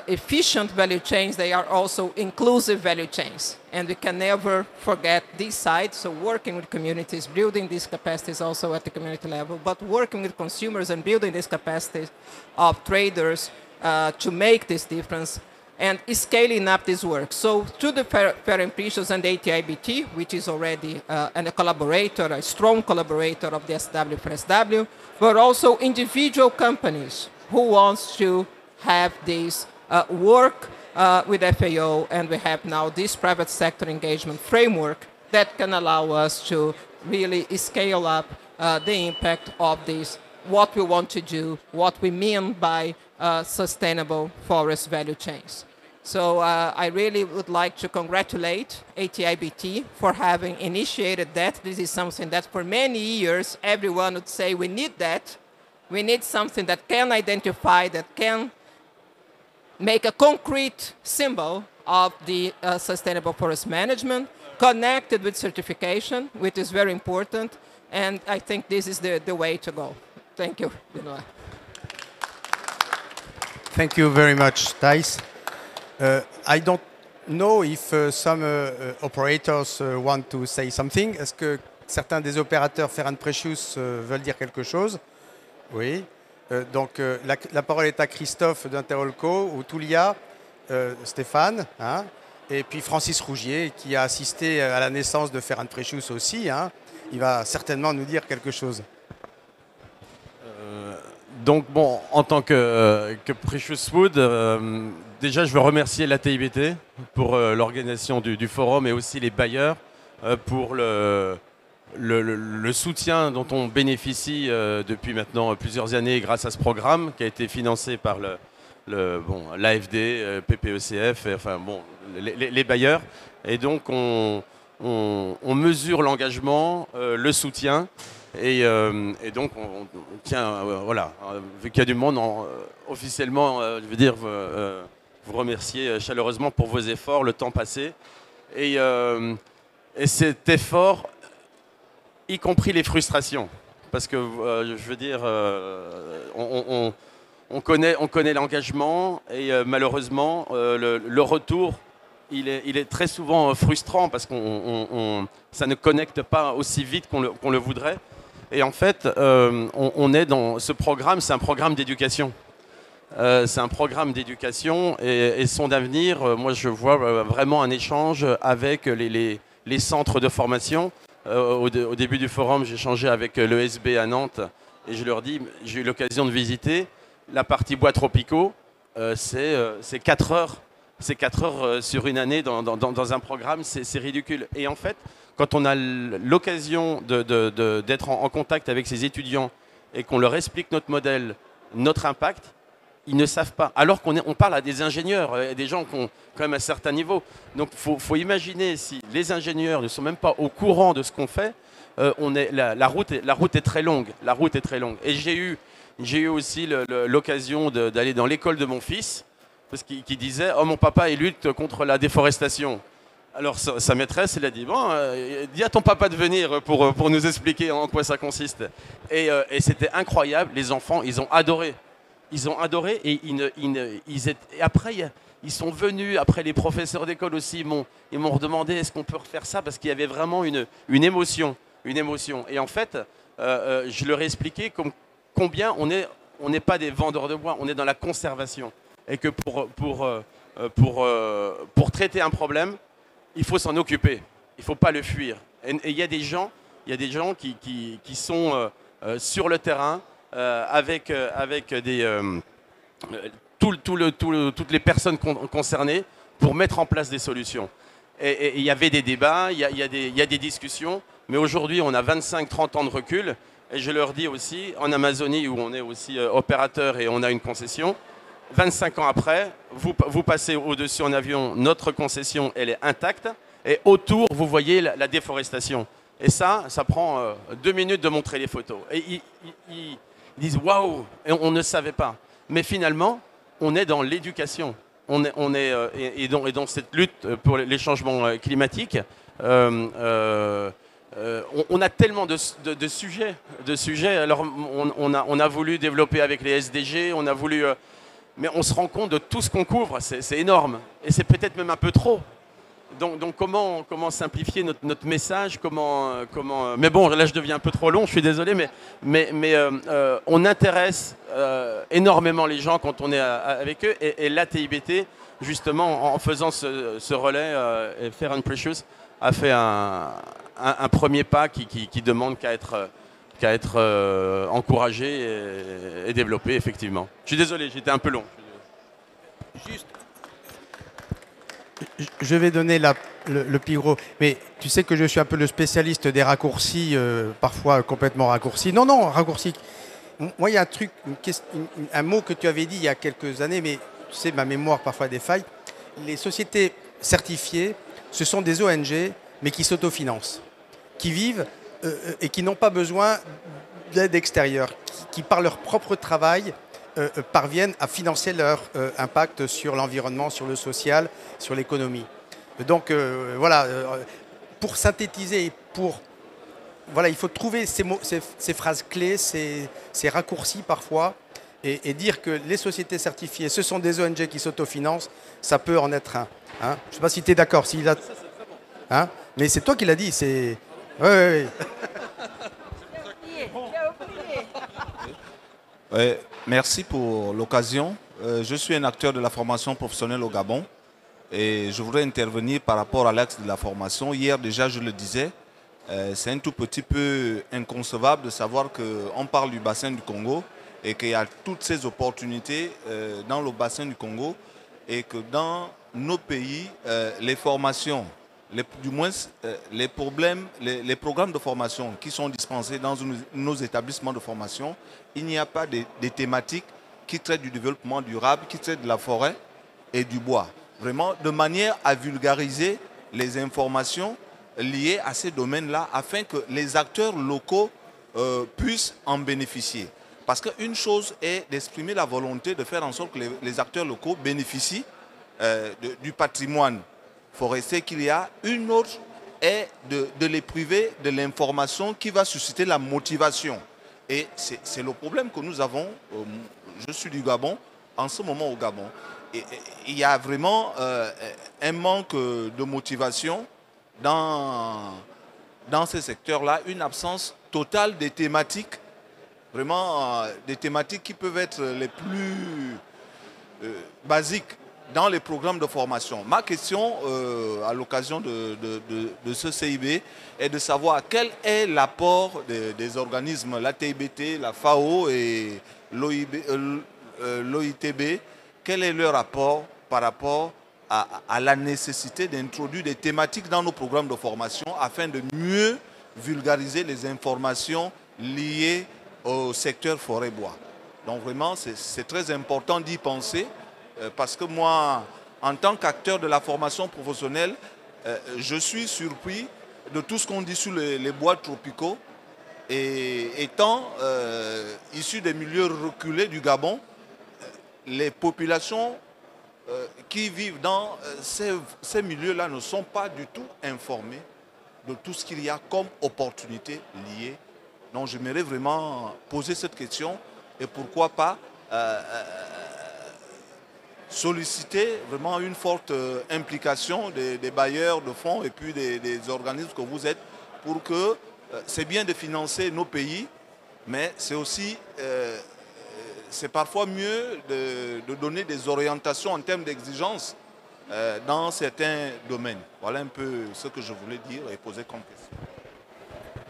efficient value chains, they are also inclusive value chains. And we can never forget this side. So working with communities, building these capacities also at the community level, but working with consumers and building these capacities of traders to make this difference and scaling up this work. So to the Fair and Precious and the ATIBT, which is already a collaborator, a strong collaborator of the SW4SW, but also individual companies who wants to have this work with FAO, and we have now this private sector engagement framework that can allow us to really scale up the impact of this, what we want to do, what we mean by sustainable forest value chains. So I really would like to congratulate ATIBT for having initiated that. This is something that for many years everyone would say we need that. We need something that can identify, that can make a concrete symbol of the sustainable forest management, connected with certification, which is very important. And I think this is the way to go. Thank you, Benoit. Thank you very much, Thijs. I don't know if some operators want to say something. Est-ce que certains des opérateurs Fair and Precious veulent dire quelque chose? Oui. Donc la parole est à Christophe d'Interolco, ou Tulia, Stéphane, hein, et puis Francis Rougier, qui a assisté à la naissance de Fair and Precious aussi. Hein. Il va certainement nous dire quelque chose. Donc bon, en tant que Precious Wood, déjà je veux remercier l'ATIBT pour l'organisation du forum, et aussi les bailleurs pour le soutien dont on bénéficie depuis maintenant plusieurs années grâce à ce programme qui a été financé par l'AFD, PPECF, enfin bon, les bailleurs. Et donc on mesure l'engagement, le soutien. Et donc, on tient, voilà, vu qu'il y a du monde, officiellement, je veux dire, vous remercier chaleureusement pour vos efforts, le temps passé. Et cet effort, y compris les frustrations, parce que, je veux dire, on connaît l'engagement, et malheureusement, le retour, il est très souvent frustrant, parce que ça ne connecte pas aussi vite qu'on le voudrait. Et en fait, on est dans ce programme, c'est un programme d'éducation. C'est un programme d'éducation, et son avenir, moi je vois vraiment un échange avec les centres de formation. Au début du forum, j'ai échangé avec l'ESB à Nantes, et je leur dis, j'ai eu l'occasion de visiter la partie bois tropicaux, c'est 4 heures C'est 4 heures sur une année dans un programme, c'est ridicule. Et en fait, quand on a l'occasion d'être en contact avec ces étudiants et qu'on leur explique notre modèle, notre impact, ils ne savent pas. Alors qu'on parle à des ingénieurs, des gens qui ont quand même un certain niveau. Donc il faut imaginer si les ingénieurs ne sont même pas au courant de ce qu'on fait, la route est très longue. La route est très longue. Et j'ai eu aussi l'occasion d'aller dans l'école de mon fils, parce qu'il disait « Oh, mon papa, il lutte contre la déforestation ». Alors sa maîtresse, elle a dit « Bon, dis à ton papa de venir pour nous expliquer en quoi ça consiste ». Et c'était incroyable. Les enfants, ils ont adoré. Ils ont adoré et après, ils sont venus, après les professeurs d'école aussi, ils m'ont redemandé est-ce qu'on peut refaire ça, parce qu'il y avait vraiment une émotion. Et en fait, je leur ai expliqué combien on n'est pas des vendeurs de bois, on est dans la conservation. Et que pour traiter un problème, il faut s'en occuper, il ne faut pas le fuir. Et il y a des gens qui sont sur le terrain, avec toutes les personnes concernées pour mettre en place des solutions. Et il y avait des débats, il y a des discussions, mais aujourd'hui on a 25-30 ans de recul. Et je leur dis aussi, en Amazonie où on est aussi opérateur et on a une concession, 25 ans après, vous passez au-dessus en avion, notre concession elle est intacte, et autour vous voyez la déforestation. Et ça prend 2 minutes de montrer les photos. Et ils disent waouh, on ne savait pas. Mais finalement, on est dans l'éducation. Et dans cette lutte pour les changements climatiques, on a tellement de sujets. Alors, on a voulu développer avec les SDG, on a voulu, mais on se rend compte de tout ce qu'on couvre. C'est énorme. Et c'est peut-être même un peu trop. Donc comment simplifier notre message, mais bon, là je deviens un peu trop long, je suis désolé, mais on intéresse énormément les gens quand on est avec eux, et l'ATIBT, justement, en faisant ce relais, et Fair & Precious a fait un premier pas qui demande qu'à être encouragé et développé, effectivement. Je suis désolé, j'étais un peu long. Juste. Je vais donner le plus gros, mais tu sais que je suis un peu le spécialiste des raccourcis, parfois complètement raccourcis. Non, raccourcis. Moi, il y a un truc, un mot que tu avais dit il y a quelques années, mais tu sais, ma mémoire parfois a des failles. Les sociétés certifiées, ce sont des ONG, mais qui s'autofinancent, qui vivent et qui n'ont pas besoin d'aide extérieure, qui par leur propre travail parviennent à financer leur impact sur l'environnement, sur le social, sur l'économie. Donc voilà, pour synthétiser, il faut trouver ces mots, ces phrases clés, ces raccourcis parfois, et dire que les sociétés certifiées, ce sont des ONG qui s'autofinancent, ça peut en être un. Hein. Je ne sais pas si tu es d'accord. Hein, mais c'est toi qui l'as dit. C'est... Oui. Merci pour l'occasion. Je suis un acteur de la formation professionnelle au Gabon et je voudrais intervenir par rapport à l'axe de la formation. Hier déjà je le disais, c'est un tout petit peu inconcevable de savoir qu'on parle du bassin du Congo et qu'il y a toutes ces opportunités dans le bassin du Congo et que dans nos pays, les formations, les programmes de formation qui sont dispensés dans nos établissements de formation, il n'y a pas des thématiques qui traitent du développement durable, qui traitent de la forêt et du bois. Vraiment, de manière à vulgariser les informations liées à ces domaines-là, afin que les acteurs locaux puissent en bénéficier. Parce qu'une chose est d'exprimer la volonté de faire en sorte que les acteurs locaux bénéficient du patrimoine forestier qu'il y a. Une autre est de les priver de l'information qui va susciter la motivation. Et c'est le problème que nous avons. Je suis du Gabon, en ce moment au Gabon. Et il y a vraiment un manque de motivation dans ces secteurs-là, une absence totale des thématiques, vraiment des thématiques qui peuvent être les plus basiques dans les programmes de formation. Ma question à l'occasion de ce CIB est de savoir quel est l'apport des organismes, l'ATIBT, la FAO et l'OITB, quel est leur apport par rapport à la nécessité d'introduire des thématiques dans nos programmes de formation afin de mieux vulgariser les informations liées au secteur forêt-bois. Donc vraiment, c'est très important d'y penser parce que moi, en tant qu'acteur de la formation professionnelle, je suis surpris de tout ce qu'on dit sur les bois tropicaux. Et étant issu des milieux reculés du Gabon, les populations qui vivent dans ces milieux-là ne sont pas du tout informées de tout ce qu'il y a comme opportunités liées. Donc j'aimerais vraiment poser cette question et pourquoi pas solliciter vraiment une forte implication des bailleurs de fonds et puis des organismes que vous êtes pour que c'est bien de financer nos pays, mais c'est aussi, c'est parfois mieux de donner des orientations en termes d'exigence dans certains domaines. Voilà un peu ce que je voulais dire et poser comme question.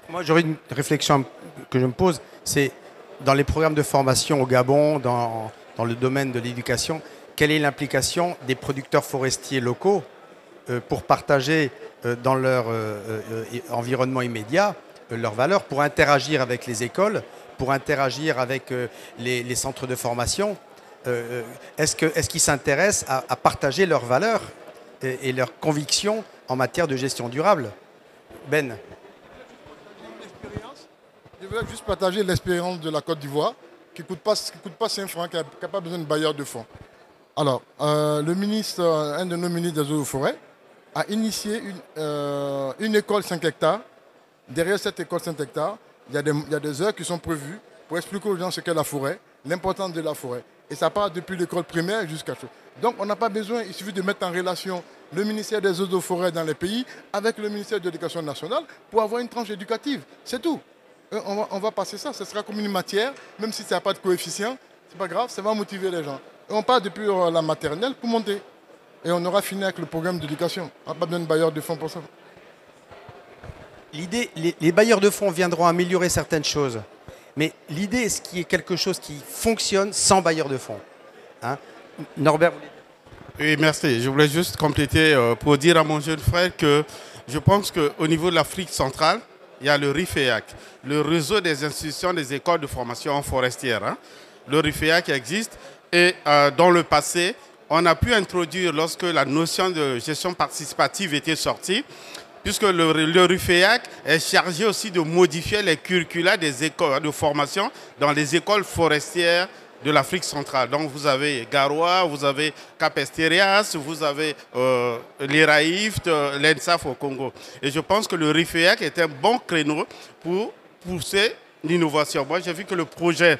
Moi, j'aurais une réflexion que je me pose, c'est dans les programmes de formation au Gabon, dans le domaine de l'éducation, quelle est l'implication des producteurs forestiers locaux pour partager dans leur environnement immédiat leurs valeurs, pour interagir avec les écoles, pour interagir avec les centres de formation. Est-ce qu'ils s'intéressent à partager leurs valeurs et leurs convictions en matière de gestion durable? Ben. Je voudrais juste partager l'expérience de la Côte d'Ivoire qui ne coûte pas 5 francs, qui n'a pas besoin de bailleurs de fonds. Alors, le ministre, un de nos ministres des eaux et forêts a initié une école 5 hectares. Derrière cette école 5 hectares, il y a des heures qui sont prévues pour expliquer aux gens ce qu'est la forêt, l'importance de la forêt. Et ça part depuis l'école primaire jusqu'à tout. Donc on n'a pas besoin, il suffit de mettre en relation le ministère des eaux et forêts dans les pays avec le ministère de l'Éducation nationale pour avoir une tranche éducative. C'est tout. On va passer ça, ce sera comme une matière, même si ça n'a pas de coefficient, c'est pas grave, ça va motiver les gens. Et on part depuis la maternelle pour monter. Et on aura fini avec le programme d'éducation. On n'a pas besoin de bailleurs de fonds pour ça. L'idée, les bailleurs de fonds viendront améliorer certaines choses. Mais l'idée, est-ce qu'il y ait quelque chose qui fonctionne sans bailleurs de fonds, hein? Norbert, vous voulez dire? Oui, merci. Je voulais juste compléter pour dire à mon jeune frère que je pense qu'au niveau de l'Afrique centrale, il y a le RIFEAC, le réseau des institutions des écoles de formation forestière. Hein. Le RIFEAC existe et dans le passé, on a pu introduire, lorsque la notion de gestion participative était sortie, puisque le RIFEAC est chargé aussi de modifier les curricula des écoles de formation dans les écoles forestières de l'Afrique centrale. Donc vous avez Garoua, vous avez Cap-Esterias, vous avez l'ERAIFT, l'ENSAF au Congo. Et je pense que le RIFEAC est un bon créneau pour pousser l'innovation. Moi j'ai vu que le projet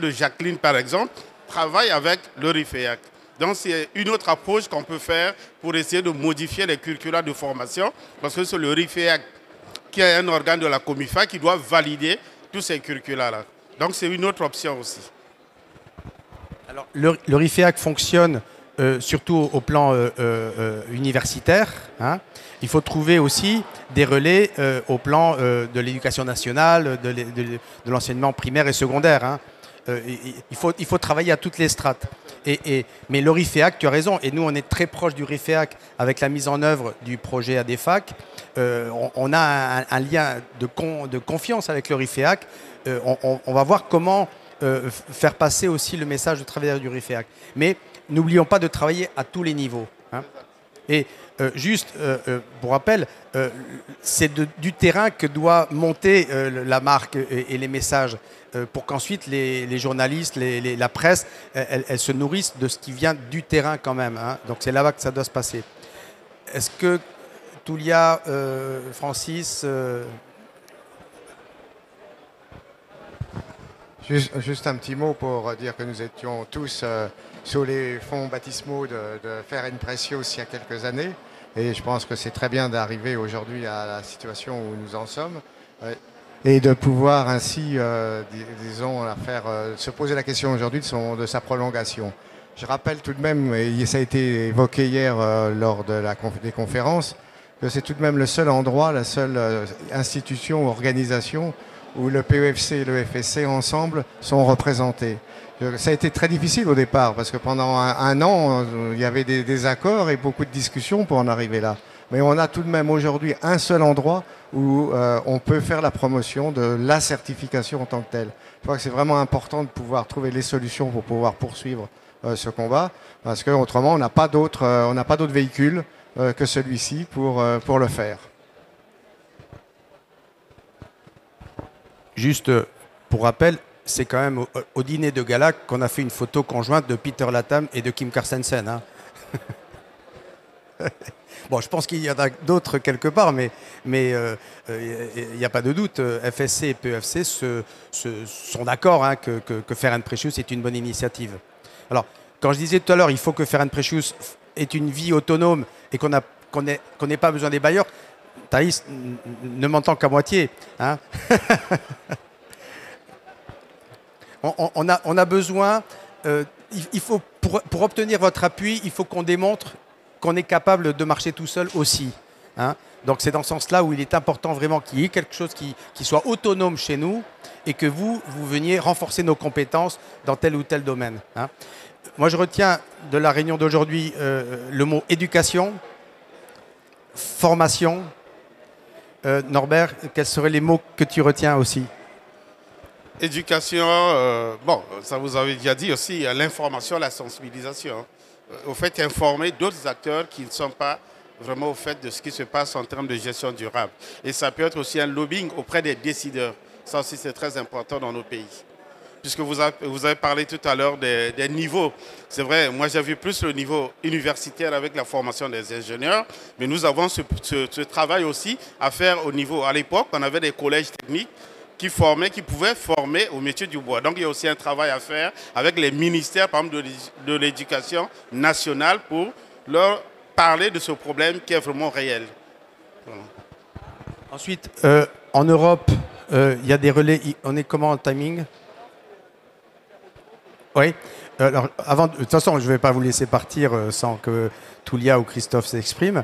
de Jacqueline par exemple travaille avec le RIFEAC. Donc c'est une autre approche qu'on peut faire pour essayer de modifier les curricula de formation, parce que c'est le RIFEAC qui est un organe de la COMIFA qui doit valider tous ces curricula-là. Donc c'est une autre option aussi. Alors, le RIFEAC fonctionne surtout au plan universitaire. Hein. Il faut trouver aussi des relais au plan de l'éducation nationale, de l'enseignement primaire et secondaire. Hein. Il faut travailler à toutes les strates. Mais le RIFEAC, tu as raison, et nous on est très proche du RIFEAC avec la mise en œuvre du projet ADEFAC. On a un lien de confiance avec le RIFEAC. On va voir comment faire passer aussi le message de travailleurs du RIFEAC. Mais n'oublions pas de travailler à tous les niveaux. Hein. Et juste pour rappel, c'est du terrain que doit monter la marque et les messages pour qu'ensuite les journalistes, la presse, elles se nourrissent de ce qui vient du terrain quand même. Hein. Donc c'est là-bas que ça doit se passer. Est-ce que Toulia, Francis... Juste un petit mot pour dire que nous étions tous sur les fonds baptismaux de Ferenc Precious il y a quelques années. Et je pense que c'est très bien d'arriver aujourd'hui à la situation où nous en sommes. Et de pouvoir ainsi, disons, se poser la question aujourd'hui de sa prolongation. Je rappelle tout de même, et ça a été évoqué hier lors des conférences, que c'est tout de même le seul endroit, la seule institution ou organisation où le PEFC et le FSC ensemble sont représentés. Ça a été très difficile au départ, parce que pendant un an, il y avait des accords et beaucoup de discussions pour en arriver là. Mais on a tout de même aujourd'hui un seul endroit où on peut faire la promotion de la certification en tant que telle. Je crois que c'est vraiment important de pouvoir trouver les solutions pour pouvoir poursuivre ce combat, parce qu'autrement, on n'a pas d'autres véhicules que celui-ci pour le faire. Juste pour rappel, c'est quand même au dîner de gala qu'on a fait une photo conjointe de Peter Latham et de Kim Carstensen. Hein. Bon, je pense qu'il y en a d'autres quelque part, mais il n'y a pas de doute. FSC et PEFC sont d'accord hein, que Fair and Precious est une bonne initiative. Alors, quand je disais tout à l'heure, il faut que Fair and Precious ait une vie autonome et qu'on n'ait pas besoin des bailleurs, Thaïs ne m'entend qu'à moitié. Hein. on a besoin, il faut, pour obtenir votre appui, il faut qu'on démontre qu'on est capable de marcher tout seul aussi. Hein. Donc c'est dans ce sens-là où il est important vraiment qu'il y ait quelque chose qui soit autonome chez nous et que vous veniez renforcer nos compétences dans tel ou tel domaine. Hein. Moi, je retiens de la réunion d'aujourd'hui le mot éducation, formation. Norbert, quels seraient les mots que tu retiens aussi? Éducation, bon, ça vous avez déjà dit aussi, l'information, la sensibilisation. Au fait, informer d'autres acteurs qui ne sont pas vraiment au fait de ce qui se passe en termes de gestion durable. Et ça peut être aussi un lobbying auprès des décideurs. Ça aussi, c'est très important dans nos pays. Puisque vous avez parlé tout à l'heure des niveaux. C'est vrai, moi j'ai vu plus le niveau universitaire avec la formation des ingénieurs, mais nous avons ce travail aussi à faire au niveau. À l'époque, on avait des collèges techniques qui pouvaient former au métier du bois. Donc il y a aussi un travail à faire avec les ministères, par exemple, de l'éducation nationale pour leur parler de ce problème qui est vraiment réel. Voilà. Ensuite, en Europe, il y a des relais. On est comment en timing? Oui. Alors, de toute façon, je ne vais pas vous laisser partir sans que Toulia ou Christophe s'expriment.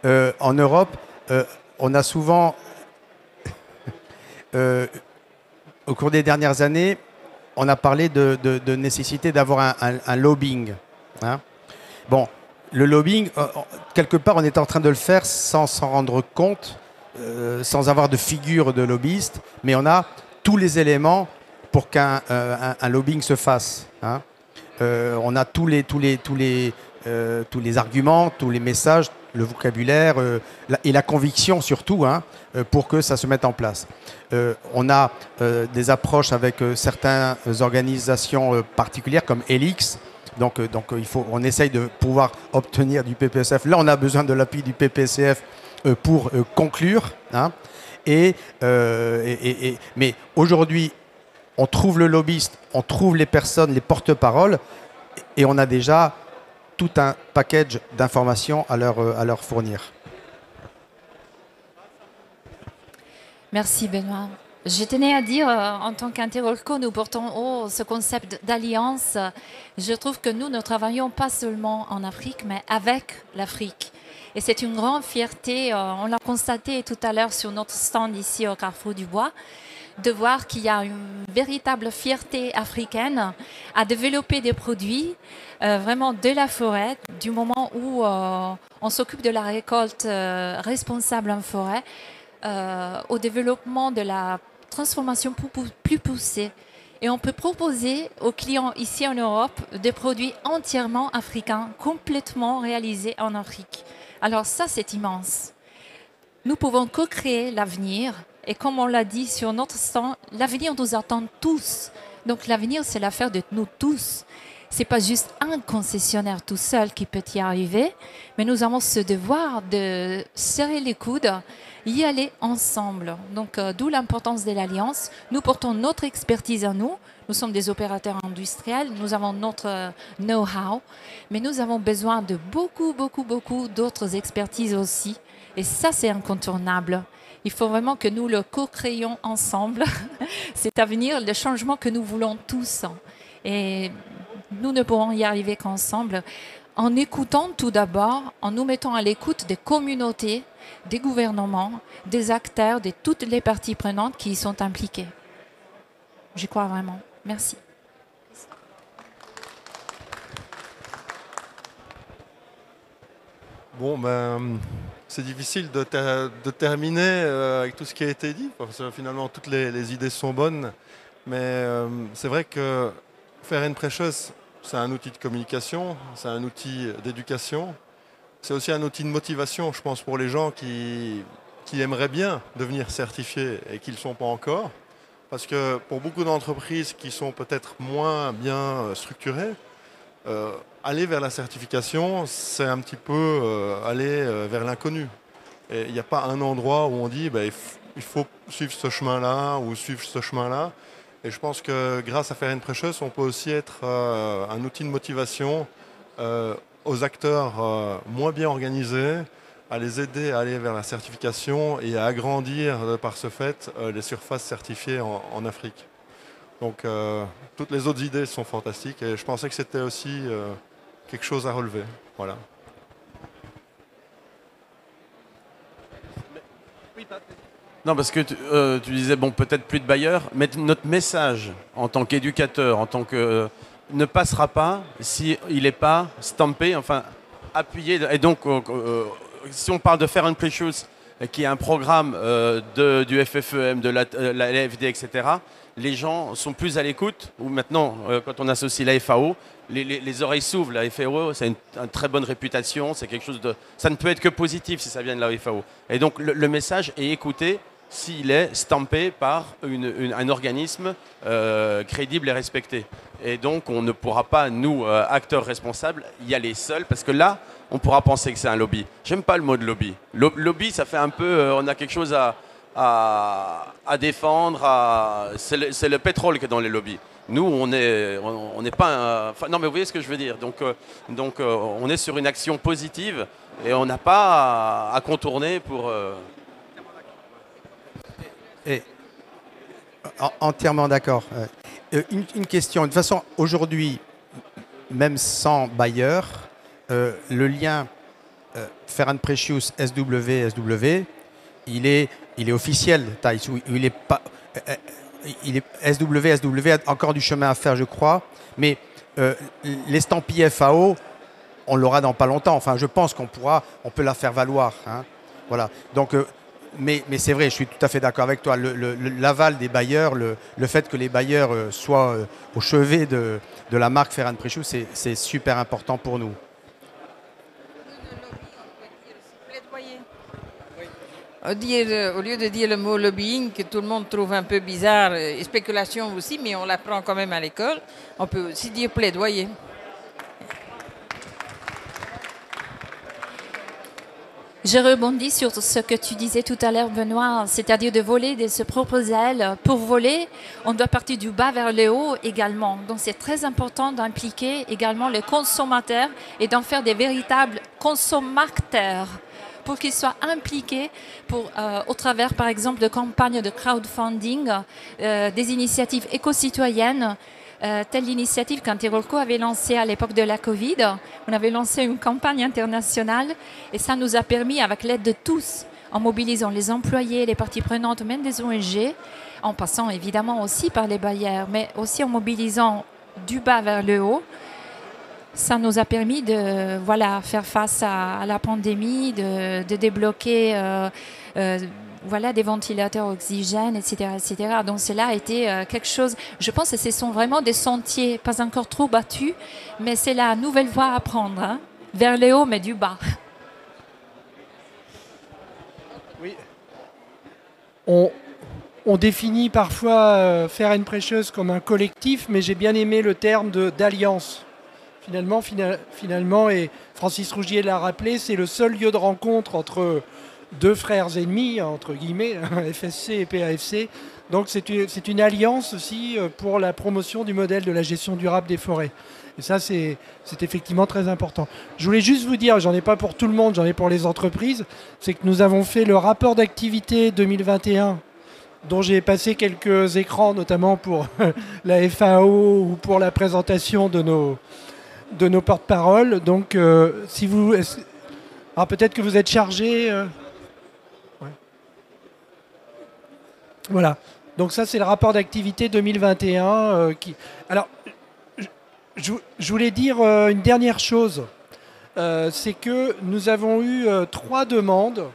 En Europe, on a souvent, au cours des dernières années, on a parlé de nécessité d'avoir un lobbying. Hein. Bon, le lobbying, quelque part, on est en train de le faire sans s'en rendre compte, sans avoir de figure de lobbyiste, mais on a tous les éléments pour qu'un lobbying se fasse. Hein. On a tous les arguments, tous les messages, le vocabulaire et la conviction surtout hein, pour que ça se mette en place. On a des approches avec certaines organisations particulières comme Helix. Donc on essaye de pouvoir obtenir du PPSF. Là, on a besoin de l'appui du PPCF pour conclure. Hein. Mais aujourd'hui, on trouve le lobbyiste, on trouve les personnes, les porte-paroles, et on a déjà tout un package d'informations à leur fournir. Merci Benoît. Je tenais à dire, en tant qu'Interolco, nous portons ce concept d'alliance. Je trouve que nous ne travaillons pas seulement en Afrique, mais avec l'Afrique. Et c'est une grande fierté, on l'a constaté tout à l'heure sur notre stand ici au Carrefour du Bois, de voir qu'il y a une véritable fierté africaine à développer des produits vraiment de la forêt, du moment où on s'occupe de la récolte responsable en forêt, au développement de la transformation plus poussée. Et on peut proposer aux clients ici en Europe des produits entièrement africains, complètement réalisés en Afrique. Alors ça, c'est immense. Nous pouvons co-créer l'avenir. Et comme on l'a dit sur notre stand, l'avenir nous attend tous. Donc l'avenir, c'est l'affaire de nous tous. Ce n'est pas juste un concessionnaire tout seul qui peut y arriver, mais nous avons ce devoir de serrer les coudes, y aller ensemble. Donc d'où l'importance de l'alliance. Nous portons notre expertise à nous. Nous sommes des opérateurs industriels, nous avons notre know-how, mais nous avons besoin de beaucoup d'autres expertises aussi. Et ça, c'est incontournable. Il faut vraiment que nous le co-créions ensemble, cet avenir, le changement que nous voulons tous. Et nous ne pourrons y arriver qu'ensemble, en écoutant tout d'abord, en nous mettant à l'écoute des communautés, des gouvernements, des acteurs, de toutes les parties prenantes qui y sont impliquées. J'y crois vraiment. Merci. Bon, c'est difficile de terminer avec tout ce qui a été dit, parce que finalement toutes les idées sont bonnes, mais c'est vrai que Fair and Precious, c'est un outil de communication, c'est un outil d'éducation, c'est aussi un outil de motivation, je pense, pour les gens qui aimeraient bien devenir certifiés et qui ne le sont pas encore, parce que pour beaucoup d'entreprises qui sont peut-être moins bien structurées, aller vers la certification, c'est un petit peu aller vers l'inconnu. Et il n'y a pas un endroit où on dit il faut suivre ce chemin-là ou suivre ce chemin-là. Et je pense que grâce à Fair and Precious, on peut aussi être un outil de motivation aux acteurs moins bien organisés, à les aider à aller vers la certification et à agrandir par ce fait les surfaces certifiées en Afrique. Donc toutes les autres idées sont fantastiques et je pensais que c'était aussi quelque chose à relever. Voilà. Non, parce que tu disais, bon, peut-être plus de bailleurs, mais notre message en tant qu'éducateur, en tant que... ne passera pas s'il n'est pas stampé, enfin appuyé. Et donc, si on parle de Fair and Precious, qui est un programme du FFEM, de la LFD, etc., les gens sont plus à l'écoute, ou maintenant, quand on associe la FAO, les oreilles s'ouvrent. La FAO, c'est une très bonne réputation, c'est quelque chose de... Ça ne peut être que positif si ça vient de la FAO. Et donc, le message est écouté s'il est stampé par un organisme crédible et respecté. Et donc, on ne pourra pas, nous, acteurs responsables, y aller seuls, parce que là, on pourra penser que c'est un lobby. J'aime pas le mot de lobby. Lobby, ça fait un peu... on a quelque chose à défendre. C'est le pétrole qui est dans les lobbies. Nous, on n'est pas... non, mais vous voyez ce que je veux dire. Donc, on est sur une action positive et on n'a pas à contourner pour... Et, entièrement d'accord. Une question. De toute façon, aujourd'hui, même sans bailleur, le lien Fair and Precious SW, il est officiel. Il est pas... SW a encore du chemin à faire, je crois. Mais l'estampille FAO, on l'aura dans pas longtemps. Enfin, je pense on peut la faire valoir. Hein. Voilà. Donc, mais c'est vrai, je suis tout à fait d'accord avec toi. L'aval des bailleurs, le fait que les bailleurs soient au chevet de la marque Fair and Precious, c'est super important pour nous. Au lieu de dire le mot lobbying, que tout le monde trouve un peu bizarre, et spéculation aussi, mais on l'apprend quand même à l'école, on peut aussi dire plaidoyer. Je rebondis sur ce que tu disais tout à l'heure, Benoît, c'est-à-dire de voler de ses propres ailes. Pour voler, on doit partir du bas vers le haut également. Donc c'est très important d'impliquer également les consommateurs et d'en faire des véritables consommateurs, pour qu'ils soient impliqués au travers, par exemple, de campagnes de crowdfunding, des initiatives éco-citoyennes, telle l'initiative qu'Antirolco avait lancée à l'époque de la Covid. On avait lancé une campagne internationale et ça nous a permis, avec l'aide de tous, en mobilisant les employés, les parties prenantes, même des ONG, en passant évidemment aussi par les bailleurs, mais aussi en mobilisant du bas vers le haut, ça nous a permis de faire face à la pandémie, de débloquer des ventilateurs oxygène, etc., etc. Donc cela a été quelque chose, je pense que ce sont vraiment des sentiers pas encore trop battus, mais c'est la nouvelle voie à prendre, hein, vers le haut mais du bas. Oui. On définit parfois Fair and Precious comme un collectif, mais j'ai bien aimé le terme d'alliance. Finalement, et Francis Rougier l'a rappelé, c'est le seul lieu de rencontre entre deux frères ennemis, entre guillemets, FSC et PAFC. Donc c'est une alliance aussi pour la promotion du modèle de la gestion durable des forêts. Et ça, c'est effectivement très important. Je voulais juste vous dire, j'en ai pas pour tout le monde, j'en ai pour les entreprises, c'est que nous avons fait le rapport d'activité 2021, dont j'ai passé quelques écrans, notamment pour la FAO ou pour la présentation de nos porte-paroles. Donc, si vous... Alors, peut-être que vous êtes chargé... Ouais. Voilà. Donc, ça, c'est le rapport d'activité 2021. Alors, je voulais dire une dernière chose. c'est que nous avons eu 3 demandes.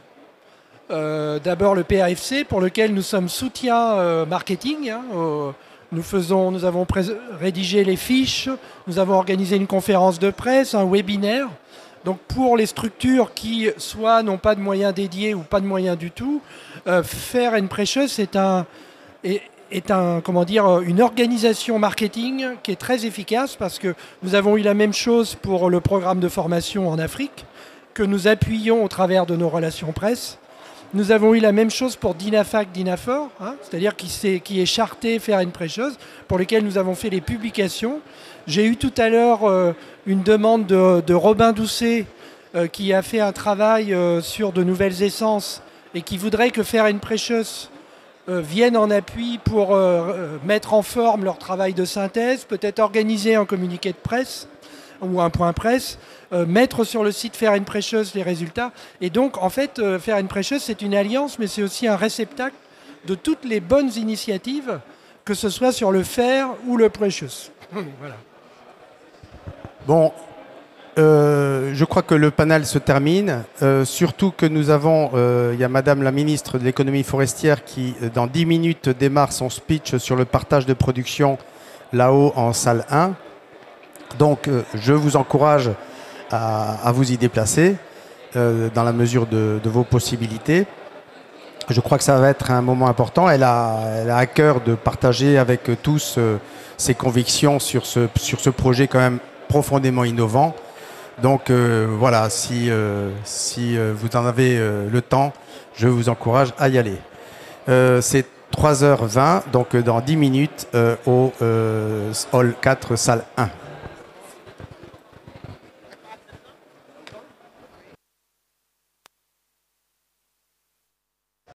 D'abord le PAFC, pour lequel nous sommes soutien marketing. Nous avons rédigé les fiches, nous avons organisé une conférence de presse, un webinaire. Donc pour les structures qui soit n'ont pas de moyens dédiés ou pas de moyens du tout, Fair and Precious est une organisation marketing qui est très efficace, parce que nous avons eu la même chose pour le programme de formation en Afrique, que nous appuyons au travers de nos relations presse. Nous avons eu la même chose pour Dinafac, Dinafor, c'est-à-dire qui est charté Fair and Precious, pour lequel nous avons fait les publications. J'ai eu tout à l'heure une demande de Robin Doucet, qui a fait un travail sur de nouvelles essences et qui voudrait que Fair and Precious vienne en appui pour mettre en forme leur travail de synthèse, peut-être organiser un communiqué de presse ou un point presse, mettre sur le site Fair and Precious les résultats. Et donc, en fait, Fair and Precious, c'est une alliance, mais c'est aussi un réceptacle de toutes les bonnes initiatives, que ce soit sur le Fair ou le Precious. Voilà. Bon, je crois que le panel se termine, surtout que nous avons, il y a Madame la ministre de l'économie forestière qui, dans 10 minutes, démarre son speech sur le partage de production là-haut en salle 1. Donc, je vous encourage à vous y déplacer dans la mesure de vos possibilités. Je crois que ça va être un moment important. Elle a à cœur de partager avec tous ses convictions sur ce projet quand même profondément innovant. Donc voilà, si vous en avez le temps, je vous encourage à y aller. C'est 3h20, donc dans 10 minutes au hall 4, salle 1.